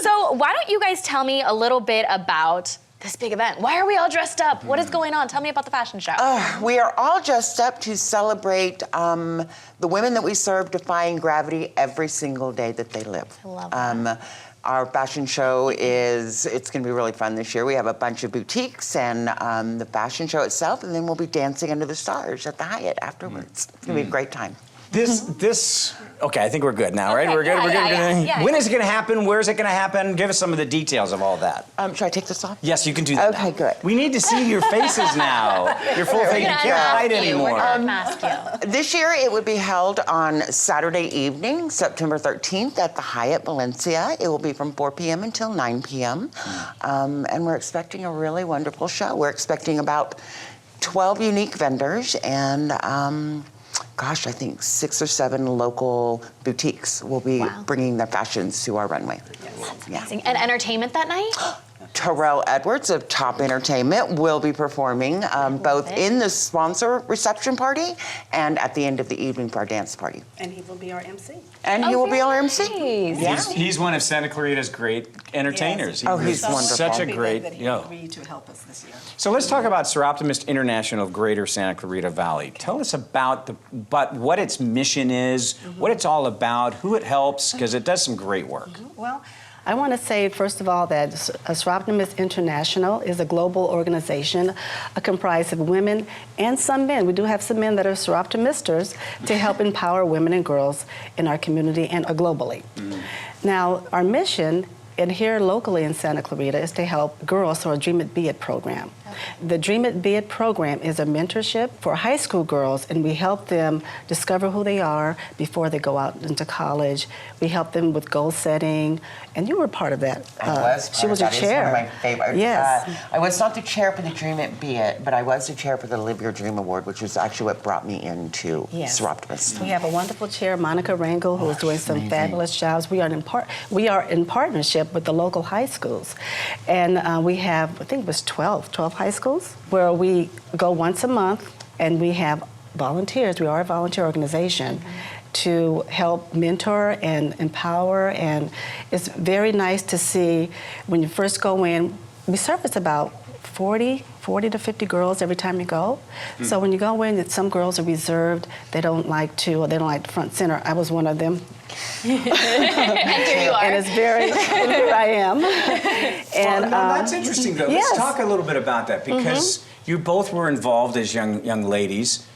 So why don't you guys tell me a little bit about this big event? Why are we all dressed up? What is going on? Tell me about the fashion show. We are all dressed up to celebrate the women that we serve, defying gravity every single day that they live. I love that. Our fashion show it's going to be really fun this year. We have a bunch of boutiques and the fashion show itself, and then we'll be dancing under the stars at the Hyatt afterwards. It's going to be a great time. Okay, I think we're good now, right? Okay, We're good. yeah. When is it going to happen? Where is it going to happen? Give us some of the details of all that. Should I take this off? Yes, you can do that. Okay, good. We need to see your faces now. Your full face. You can't hide anymore. We're gonna mask you. This year it would be held on Saturday evening, September 13th at the Hyatt Valencia. It will be from 4 p.m. until 9 p.m. And we're expecting a really wonderful show. We're expecting about 12 unique vendors, and gosh, I think 6 or 7 local boutiques will be bringing their fashions to our runway. Amazing. And entertainment that night? Terrell Edwards of Top Entertainment will be performing both in the sponsor reception party and at the end of the evening for our dance party. And he will be our MC. And he will be our MC. Nice. He's one of Santa Clarita's great entertainers. Yes. He's wonderful. Such a great, that he agreed to help us this year. So let's talk about Soroptimist International of Greater Santa Clarita Valley. Tell us about what its mission is, what it's all about, who it helps, because it does some great work. Well, I want to say, first of all, that Soroptimist International is a global organization comprised of women and some men. We do have some men that are Soroptimisters to help empower women and girls in our community and globally. Now, our mission and here locally in Santa Clarita is to help girls through our Dream It Be It program. The Dream It Be It program is a mentorship for high school girls, and we help them discover who they are before they go out into college. We help them with goal setting, and you were part of that. She was your chair. That is one of my favorites. Yes. I was not the chair for the Dream It Be It, but I was the chair for the Live Your Dream Award, which was actually what brought me into Soroptimist. We have a wonderful chair, Monica Rangel, who is doing some fabulous jobs. We are in partnership with the local high schools, and we have, I think it was 12 high schools, where we go once a month, and we have volunteers. We are a volunteer organization to help mentor and empower, and it's very nice to see when you first go in. We service about 40 to 50 girls every time you go. So when you go in, some girls are reserved. They don't like the front center. I was one of them. And here you are. And it's very, and here I am. And that's interesting, though. Yes. Let's talk a little bit about that, because you both were involved as young ladies.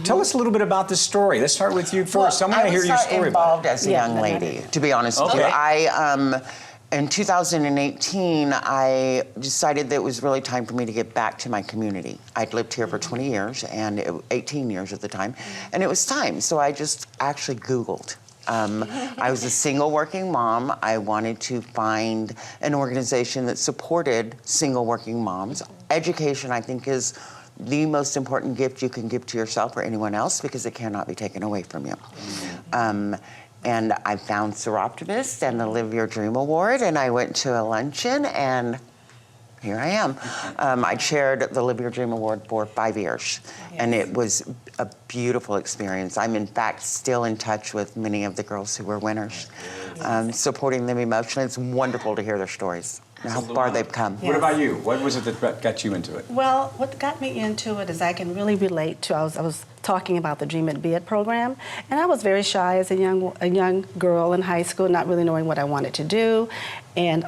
Tell us a little bit about this story. Let's start with you first. I want to hear your story. I was involved as a young lady, to be honest with you. In 2018, I decided that it was really time for me to get back to my community. I'd lived here for 20 years, and 18 years at the time, and it was time. So I just actually Googled. I was a single working mom. I wanted to find an organization that supported single working moms. Education, I think, is the most important gift you can give to yourself or anyone else, because it cannot be taken away from you. And I found Soroptimist and the Live Your Dream Award, and I went to a luncheon, and here I am. I chaired the Live Your Dream Award for 5 years, and it was a beautiful experience. I'm, in fact, still in touch with many of the girls who were winners, supporting them emotionally. It's wonderful to hear their stories and how far they've come. What about you? What was it that got you into it? Well, what got me into it is I can really relate to, I was talking about the Dream It Be It program, and I was very shy as a young girl in high school, not really knowing what I wanted to do. And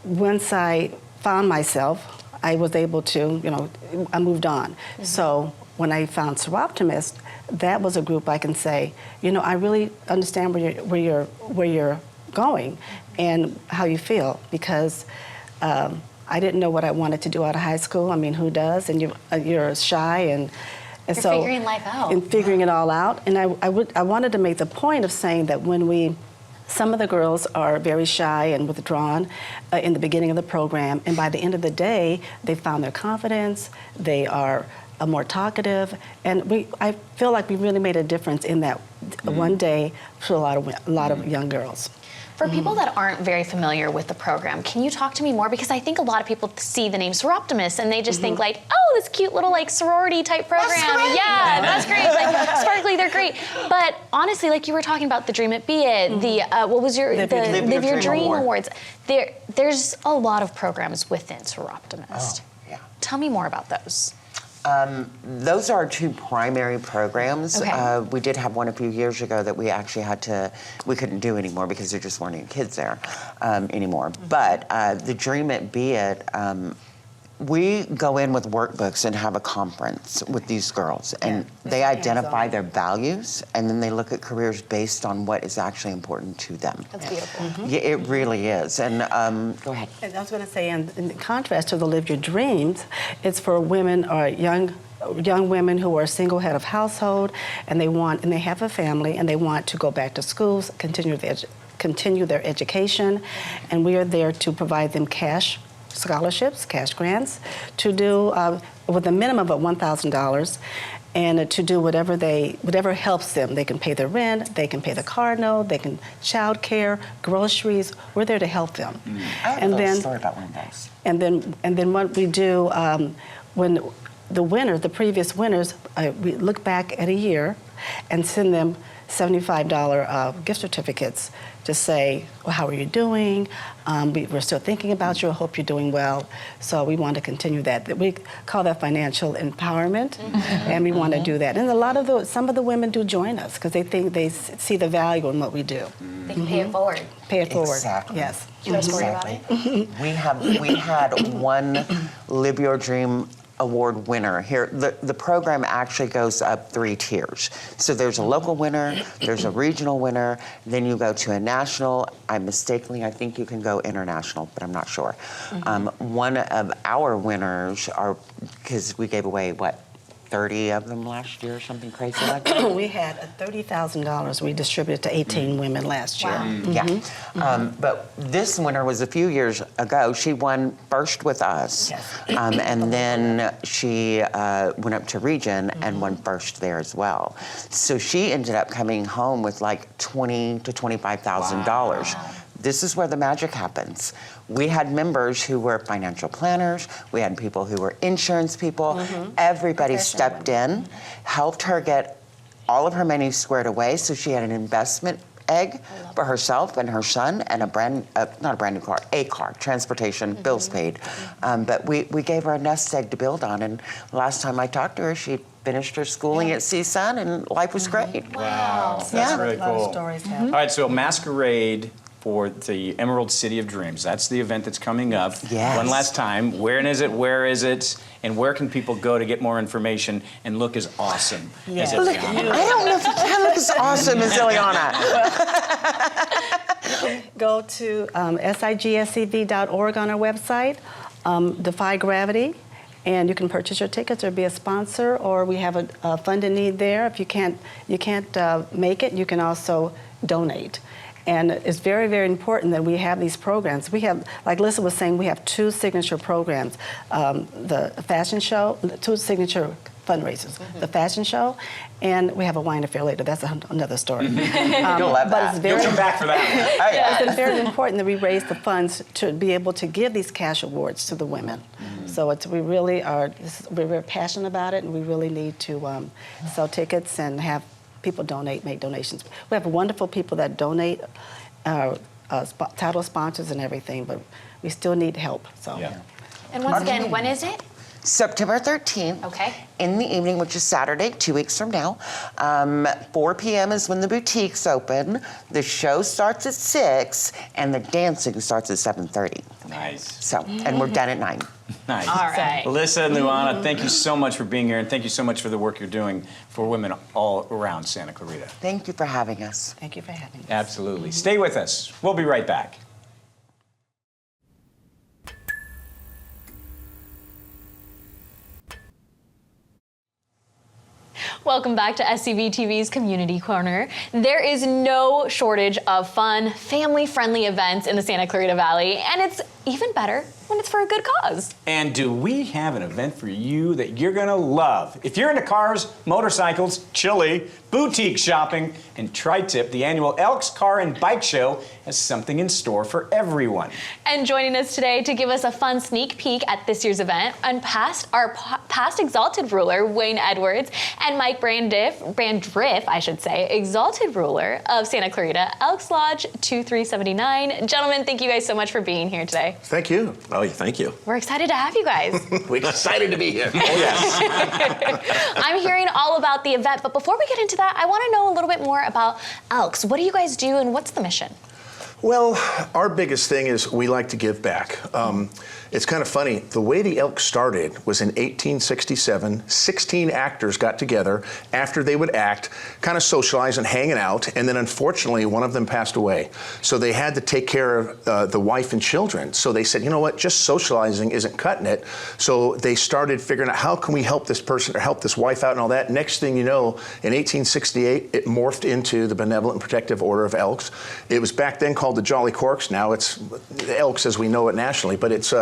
once I found myself, I was able to, I moved on. So when I found Soroptimist, that was a group I can say, I really understand where you're going and how you feel, because I didn't know what I wanted to do out of high school. I mean, who does? And you're shy, and you're so figuring life out. And figuring it all out. And I wanted to make the point of saying that some of the girls are very shy and withdrawn in the beginning of the program, and by the end of the day, they found their confidence. They are more talkative, and I feel like we really made a difference in that one day for a lot of young girls. For people that aren't very familiar with the program, can you talk to me more? Because I think a lot of people see the name Soroptimist and they just think like, oh, this cute little sorority type program. Yeah, that's great. Sparkly, they're great. But honestly, like you were talking about the Dream It Be It, the what was your Live Your Dream Awards. There's a lot of programs within Soroptimist. Tell me more about those. Those are our 2 primary programs. Okay. We did have one a few years ago that we actually we couldn't do anymore because there just weren't any kids there anymore. But the Dream It Be It, we go in with workbooks and have a conference with these girls, and they identify their values, and then they look at careers based on what is actually important to them. That's beautiful. Yeah, it really is. And go ahead. And I was going to say, in contrast to the Live Your Dreams, it's for women or young women who are single head of household, and they have a family, and they want to go back to schools, continue their education, and we are there to provide them cash scholarships, cash grants, to do with a minimum of $1,000, and to do whatever helps them. They can pay their rent, they can pay the car note, they can child care, groceries. We're there to help them. I have a little story about one of those. And then what we do when the previous winners, we look back at a year and send them $75 gift certificates to say, well, how are you doing? We're still thinking about you. I hope you're doing well. So we want to continue that. We call that financial empowerment, and we want to do that. And some of the women do join us because they see the value in what we do. They can pay it forward. Pay it forward. Exactly. Yes. Do you have a story about it? We had one Live Your Dream award winner here. The program actually goes up 3 tiers. So there's a local winner, there's a regional winner, then you go to a national. I think you can go international, but I'm not sure. One of our winners because we gave away, 30 of them last year or something crazy like that? We had $30,000 we distributed to 18 women last year. Yeah. But this winner was a few years ago. She won first with us. Yes. And then she went up to region and won first there as well. So she ended up coming home with like $20,000 to $25,000. Wow. This is where the magic happens. We had members who were financial planners. We had people who were insurance people. Everybody stepped in, helped her get all of her money squared away. So she had an investment egg for herself and her son and a car, transportation, bills paid. But we gave her a nest egg to build on. And last time I talked to her, she finished her schooling at CSUN and life was great. Wow, that's really cool. A lot of stories happen. All right, so Masquerade for the Emerald City of Dreams. That's the event that's coming up. Yes. One last time. Where is it? And where can people go to get more information and look as awesome as Ilyana? I don't know if you can look as awesome as Ilyana. Go to SIGSCV.org on our website, Defy Gravity, and you can purchase your tickets or be a sponsor, or we have a funding need there. If you can't make it, you can also donate. And it's very, very important that we have these programs. We have, like Lisa was saying, we have 2 signature programs. The fashion show, 2 signature fundraisers. The fashion show, and we have a wine affair later. That's another story. You'll love that. You'll come back for that one. It's very important that we raise the funds to be able to give these cash awards to the women. So we really are, we're very passionate about it, and we really need to sell tickets and have people make donations. We have wonderful people that donate, title sponsors and everything, but we still need help. So. Yeah. And once again, when is it? September 13th. Okay. In the evening, which is Saturday, 2 weeks from now. 4 p.m. is when the boutiques open. The show starts at 6, and the dancing starts at 7:30. Nice. So, and we're done at 9. Nice. All right. Alyssa and Ilyana, thank you so much for being here, and thank you so much for the work you're doing for women all around Santa Clarita. Thank you for having us. Thank you for having us. Absolutely. Stay with us. We'll be right back. Welcome back to SCVTV's Community Corner. There is no shortage of fun, family-friendly events in the Santa Clarita Valley, and it's even better when it's for a good cause. And do we have an event for you that you're gonna love? If you're into cars, motorcycles, chili, boutique shopping, and Tri-Tip, the annual Elks Car and Bike Show has something in store for everyone. And joining us today to give us a fun sneak peek at this year's event, and our past Exalted Ruler, Wayne Edwards, and Mike Brandriff, Exalted Ruler of Santa Clarita Elks Lodge 2379. Gentlemen, thank you guys so much for being here today. Thank you. Oh, thank you. We're excited to have you guys. We're excited to be here. Oh, yes. I'm hearing all about the event, but before we get into that, I want to know a little bit more about Elks. What do you guys do, and what's the mission? Well, our biggest thing is we like to give back. It's kind of funny. The way the Elks started was in 1867. 16 actors got together after they would act, kind of socialize and hanging out, and then unfortunately one of them passed away. So they had to take care of the wife and children. So they said, you know what, just socializing isn't cutting it. So they started figuring out how can we help this person or help this wife out and all that. Next thing you know, in 1868, it morphed into the Benevolent and Protective Order of Elks. It was back then called the Jolly Corks. Now it's the Elks as we know it nationally, but it's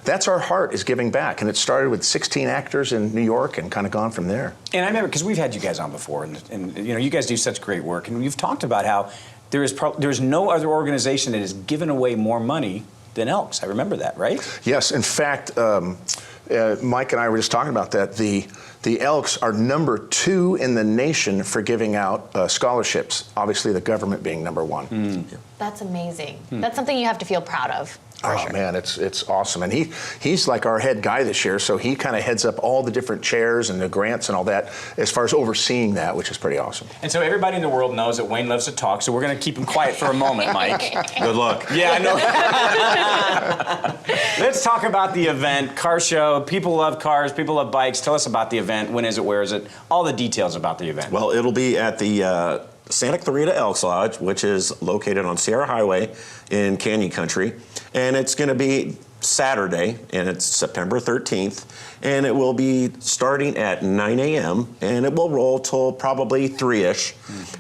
that's our heart, is giving back. And it started with 16 actors in New York and kind of gone from there. And I remember, because we've had you guys on before, and you know, you guys do such great work, and you've talked about how there's no other organization that has given away more money than Elks. I remember that, right? Yes. In fact, Mike and I were just talking about that. The Elks are number 2 in the nation for giving out scholarships, obviously the government being number 1. That's amazing. That's something you have to feel proud of. Oh man, it's awesome, and he's like our head guy this year, so he kind of heads up all the different chairs and the grants and all that as far as overseeing that, which is pretty awesome. And so everybody in the world knows that Wayne loves to talk, so we're going to keep him quiet for a moment, Mike. Good luck. Yeah, I know. Let's talk about the event, car show. People love cars, people love bikes. Tell us about the event. When is it? Where is it? All the details about the event. Well, it'll be at the Santa Clarita Elks Lodge, which is located on Sierra Highway in Canyon Country. And it's going to be Saturday, and it's September 13th. And it will be starting at 9 a.m. and it will roll till probably 3-ish.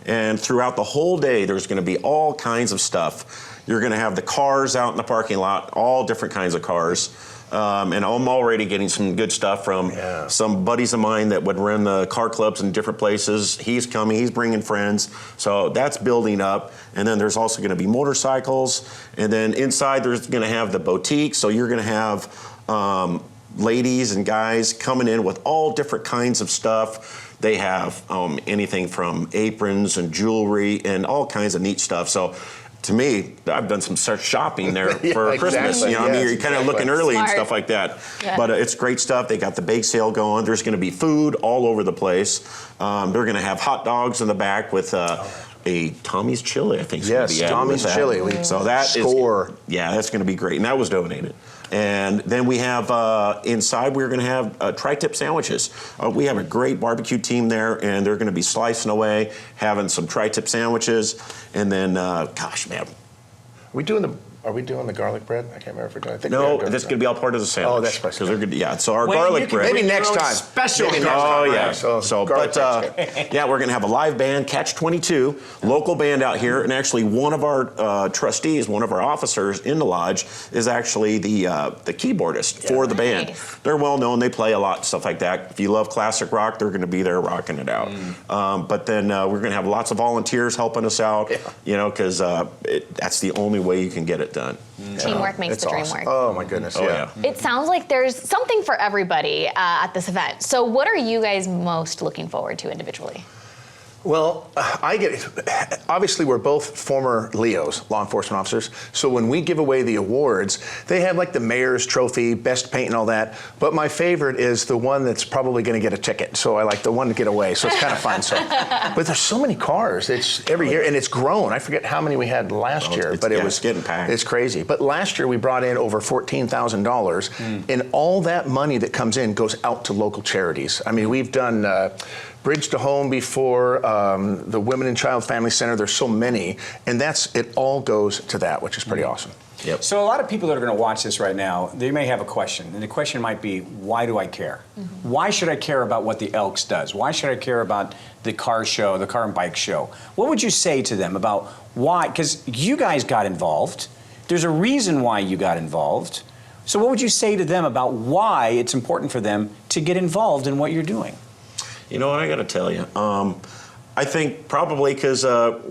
And throughout the whole day, there's going to be all kinds of stuff. You're going to have the cars out in the parking lot, all different kinds of cars. And I'm already getting some good stuff from some buddies of mine that would run the car clubs in different places. He's coming, he's bringing friends. So that's building up. And then there's also going to be motorcycles. And then inside there's going to have the boutique. So you're going to have ladies and guys coming in with all different kinds of stuff. They have anything from aprons and jewelry and all kinds of neat stuff. So to me, I've done some shopping there for Christmas. You know, I mean, you're kind of looking early and stuff like that. Yeah. But it's great stuff. They got the bake sale going. There's going to be food all over the place. They're going to have hot dogs in the back with a Tommy's Chili, I think. Yes, Tommy's Chili. So that is, yeah, that's going to be great. And that was donated. And then we have inside, we're going to have tri-tip sandwiches. We have a great barbecue team there, and they're going to be slicing away, having some tri-tip sandwiches. And then, gosh, man. Are we doing the garlic bread? I can't remember if we're doing. I think no, that's going to be all part of the sandwich. Oh, that's because they're good. Yeah, so our garlic bread. Maybe next time. Special. Oh yeah. So but yeah, we're going to have a live band, Catch 22, local band out here, and actually one of our trustees, one of our officers in the lodge, is actually the keyboardist for the band. They're well known. They play a lot, stuff like that. If you love classic rock, they're going to be there rocking it out. But then we're going to have lots of volunteers helping us out. Yeah. You know, because that's the only way you can get it done. Teamwork makes the dream work. Oh my goodness, yeah. It sounds like there's something for everybody at this event. So what are you guys most looking forward to individually? Well, obviously we're both former LEOs, law enforcement officers, so when we give away the awards, they have like the mayor's trophy, best paint and all that, but my favorite is the one that's probably going to get a ticket, so I like the one to get away, so it's kind of fun. But there's so many cars, it's every year, and it's grown. I forget how many we had last year, but it was getting packed. It's crazy. But last year we brought in over $14,000, and all that money that comes in goes out to local charities. I mean, we've done Bridge to Home before, the Women and Child Family Center. There's so many, and it all goes to that, which is pretty awesome. Yep. So a lot of people that are going to watch this right now, they may have a question, and the question might be, why do I care? Why should I care about what the Elks does? Why should I care about the car show, the car and bike show? What would you say to them about why? Because you guys got involved. There's a reason why you got involved. So what would you say to them about why it's important for them to get involved in what you're doing? You know what, I got to tell you. I think probably because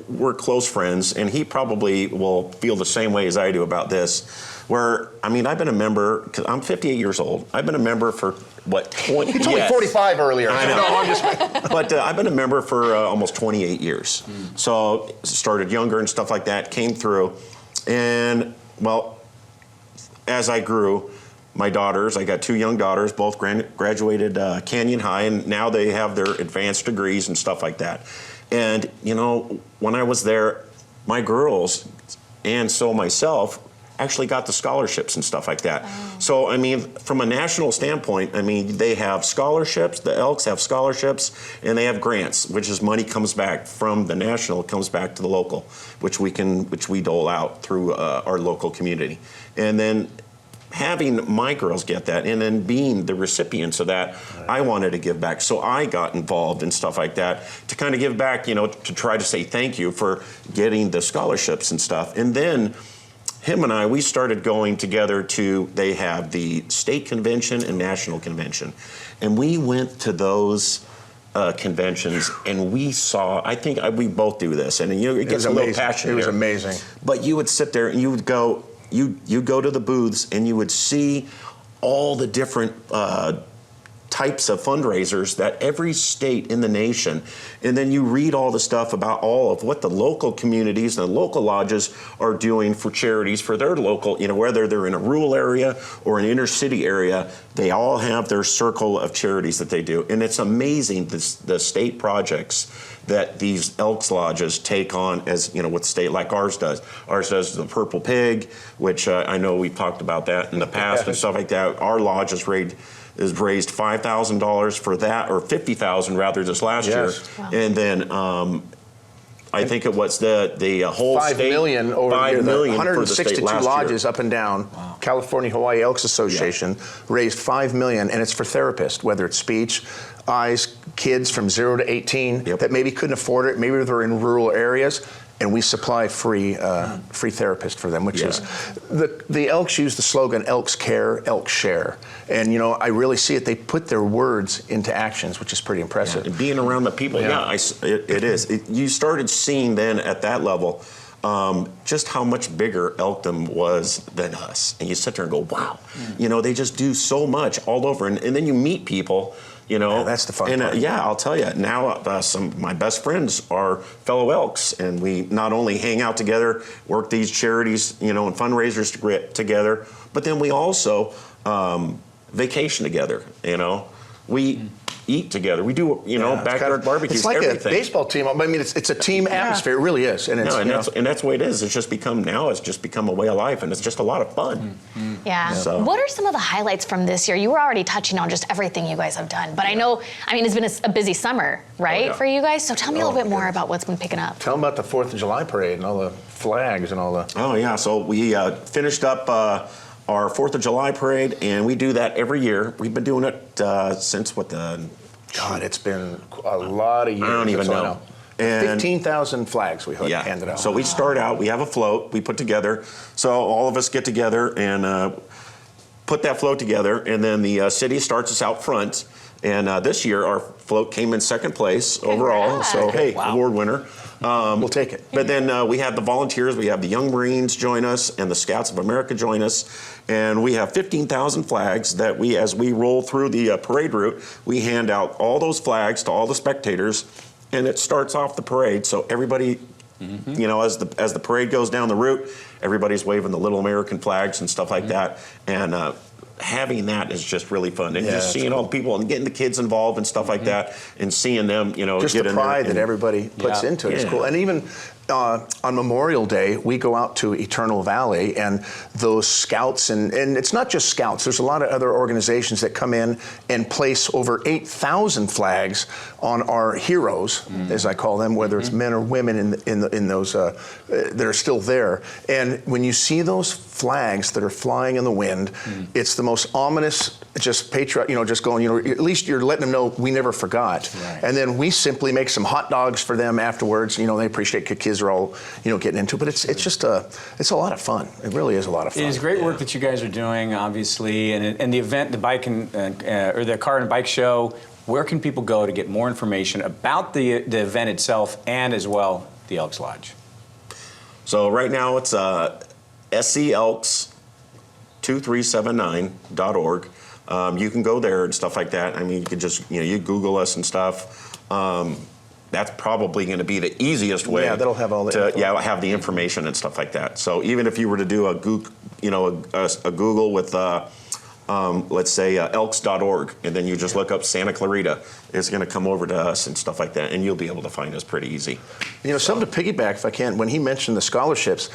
we're close friends, and he probably will feel the same way as I do about this. Where, I mean, I've been a member, because I'm 58 years old. I've been a member for, what, 20 You told me 45 earlier. I know. No, I'm just... But I've been a member for almost 28 years. So started younger and stuff like that, came through. And, well, as I grew, my daughters, I got 2 young daughters, both graduated Canyon High, and now they have their advanced degrees and stuff like that. And, you know, when I was there, my girls, and so myself, actually got the scholarships and stuff like that. So, I mean, from a national standpoint, I mean, they have scholarships, the Elks have scholarships, and they have grants, which is money comes back from the national, comes back to the local, which we dole out through our local community. And then having my girls get that, and then being the recipients of that, I wanted to give back. So I got involved in stuff like that to kind of give back, you know, to try to say thank you for getting the scholarships and stuff. And then him and I, we started going together to, they have the state convention and national convention. And we went to those conventions, and we saw, I think we both do this, and it gets a little passionate. It was amazing. But you would sit there and you would go, you go to the booths and you would see all the different types of fundraisers that every state in the nation, and then you read all the stuff about all of what the local communities and the local lodges are doing for charities for their local, whether they're in a rural area or an inner city area, they all have their circle of charities that they do. And it's amazing the state projects that these Elks Lodges take on as, what the state like ours does. Ours does the Purple Pig, which I know we've talked about that in the past and stuff like that. Our lodge has raised $5,000 for that, or $50,000 rather, this last year. Wow. And then I think it was the whole $5 state. million over $5 million 162 for the state lodges year. up and down. Wow. California Hawaii Elks Association raised $5 million, and it's for therapists, whether it's speech, eyes, kids from 0 to 18 that maybe couldn't afford it, maybe they're in rural areas. And we supply free therapist for them, which is the Elks use the slogan "Elks Care, Elks Share," and I really see it. They put their words into actions, which is pretty impressive. And being around the people, it is. You started seeing then at that level just how much bigger Elkdom was than us, and you sit there and go, "Wow!" They just do so much all over, and then you meet people. That's the fun part. I'll tell you, now some of my best friends are fellow Elks, and we not only hang out together, work these charities, and fundraisers together, but then we also vacation together, We eat together. We do, backyard barbecues. It's like everything. a baseball team. I mean, it's a team atmosphere. It really is. And that's the way it is. It's just become a way of life, and it's just a lot of fun. Yeah. So. What are some of the highlights from this year? You were already touching on just everything you guys have done, but I know, it's been a busy summer, right, for you guys? So tell me a little bit more about what's been picking up. Tell them about the 4th of July parade and all the flags and all the... Oh, yeah. So we finished up our 4th of July parade, and we do that every year. We've been doing it since God, it's been a lot of years. I don't even know. And 15,000 flags we handed out. So we start out, we have a float we put together. So all of us get together and put that float together, and then the city starts us out front. And this year, our float came in second place overall. So, award winner. We'll take it. But then we have the volunteers. We have the Young Marines join us, and the Scouts of America join us. And we have 15,000 flags that as we roll through the parade route, we hand out all those flags to all the spectators. And it starts off the parade. So everybody, as the parade goes down the route, everybody's waving the little American flags and stuff like that. And having that is just really fun, and just seeing all the people and getting the kids involved and stuff like that, and seeing them, just get the pride that everybody puts into it is cool. And even on Memorial Day, we go out to Eternal Valley, and those scouts, and it's not just scouts, there's a lot of other organizations that come in and place over 8,000 flags on our heroes, as I call them, whether it's men or women in those that are still there. And when you see those flags that are flying in the wind, it's the most ominous, just patriot, just going, at least you're letting them know we never forgot. Right. And then we simply make some hot dogs for them afterwards. They appreciate kids are all, getting into it. But it's just it's a lot of fun. It really is a lot of fun. It is great work that you guys are doing, obviously, and the event, the bike or the car and bike show. Where can people go to get more information about the event itself and as well the Elks Lodge? So right now it's SCElks2379.org. You can go there and stuff like that. You can just, you Google us and stuff. That's probably going to be the easiest way. Yeah, that'll have all the info. Have the information and stuff like that. So even if you were to do a Google with, let's say elks.org, and then you just look up Santa Clarita, it's going to come over to us and stuff like that, and you'll be able to find us pretty easy. Something to piggyback, if I can, when he mentioned the scholarships,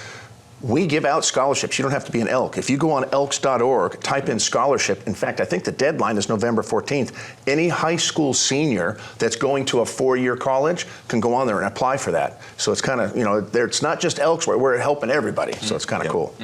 we give out scholarships. You don't have to be an elk. If you go on elks.org, type in scholarship. In fact, I think the deadline is November 14th. Any high school senior that's going to a 4-year college can go on there and apply for that. So it's kind of, it's not just elks, we're helping everybody. So it's kind of cool.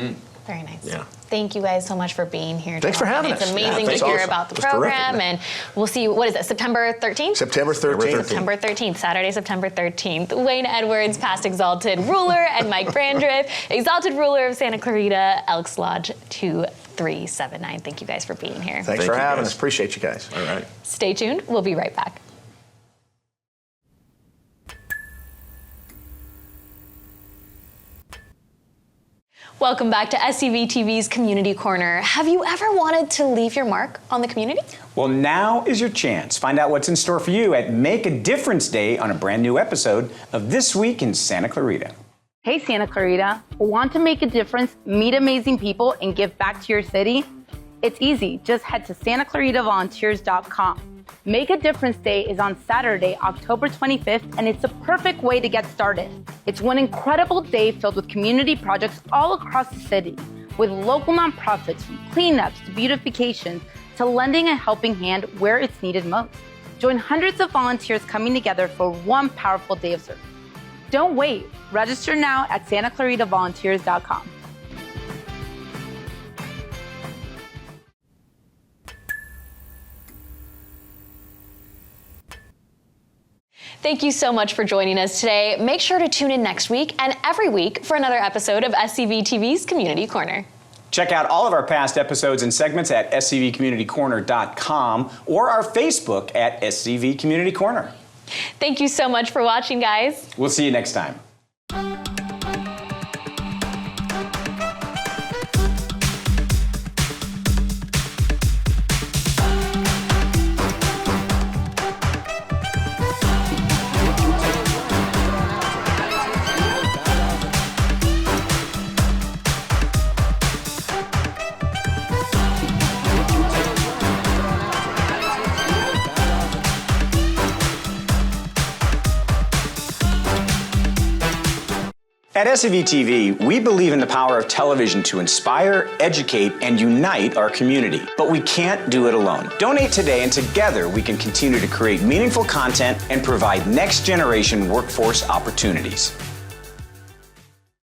Very nice. Yeah. Thank you guys so much for being here. Thanks for having It's us. amazing Yeah, to hear awesome. about the It was terrific. program, and we'll see. What is it? September 13th. September 13th. September 13th, Saturday, September 13th. Wayne Edwards, past Exalted Ruler, and Mike Brandriff, Exalted Ruler of Santa Clarita Elks Lodge 2379. Thank you guys for being here. Thanks Thank for you, having guys. us. Appreciate you guys. All right. Stay tuned. We'll be right back. Welcome back to SCVTV's Community Corner. Have you ever wanted to leave your mark on the community? Well, now is your chance. Find out what's in store for you at Make a Difference Day on a brand new episode of This Week in Santa Clarita. Hey Santa Clarita, want to make a difference, meet amazing people, and give back to your city? It's easy, just head to SantaClaritaVolunteers.com. Make a Difference Day is on Saturday, October 25th, and it's a perfect way to get started. It's one incredible day filled with community projects all across the city, with local nonprofits from cleanups to beautifications to lending a helping hand where it's needed most. Join hundreds of volunteers coming together for one powerful day of service. Don't wait. Register now at SantaClaritaVolunteers.com. Thank you so much for joining us today. Make sure to tune in next week and every week for another episode of SCVTV's Community Corner. Check out all of our past episodes and segments at scvcommunitycorner.com or our Facebook at SCV Community Corner. Thank you so much for watching, guys. We'll see you next time. At SCVTV, we believe in the power of television to inspire, educate, and unite our community. But we can't do it alone. Donate today, and together we can continue to create meaningful content and provide next-generation workforce opportunities.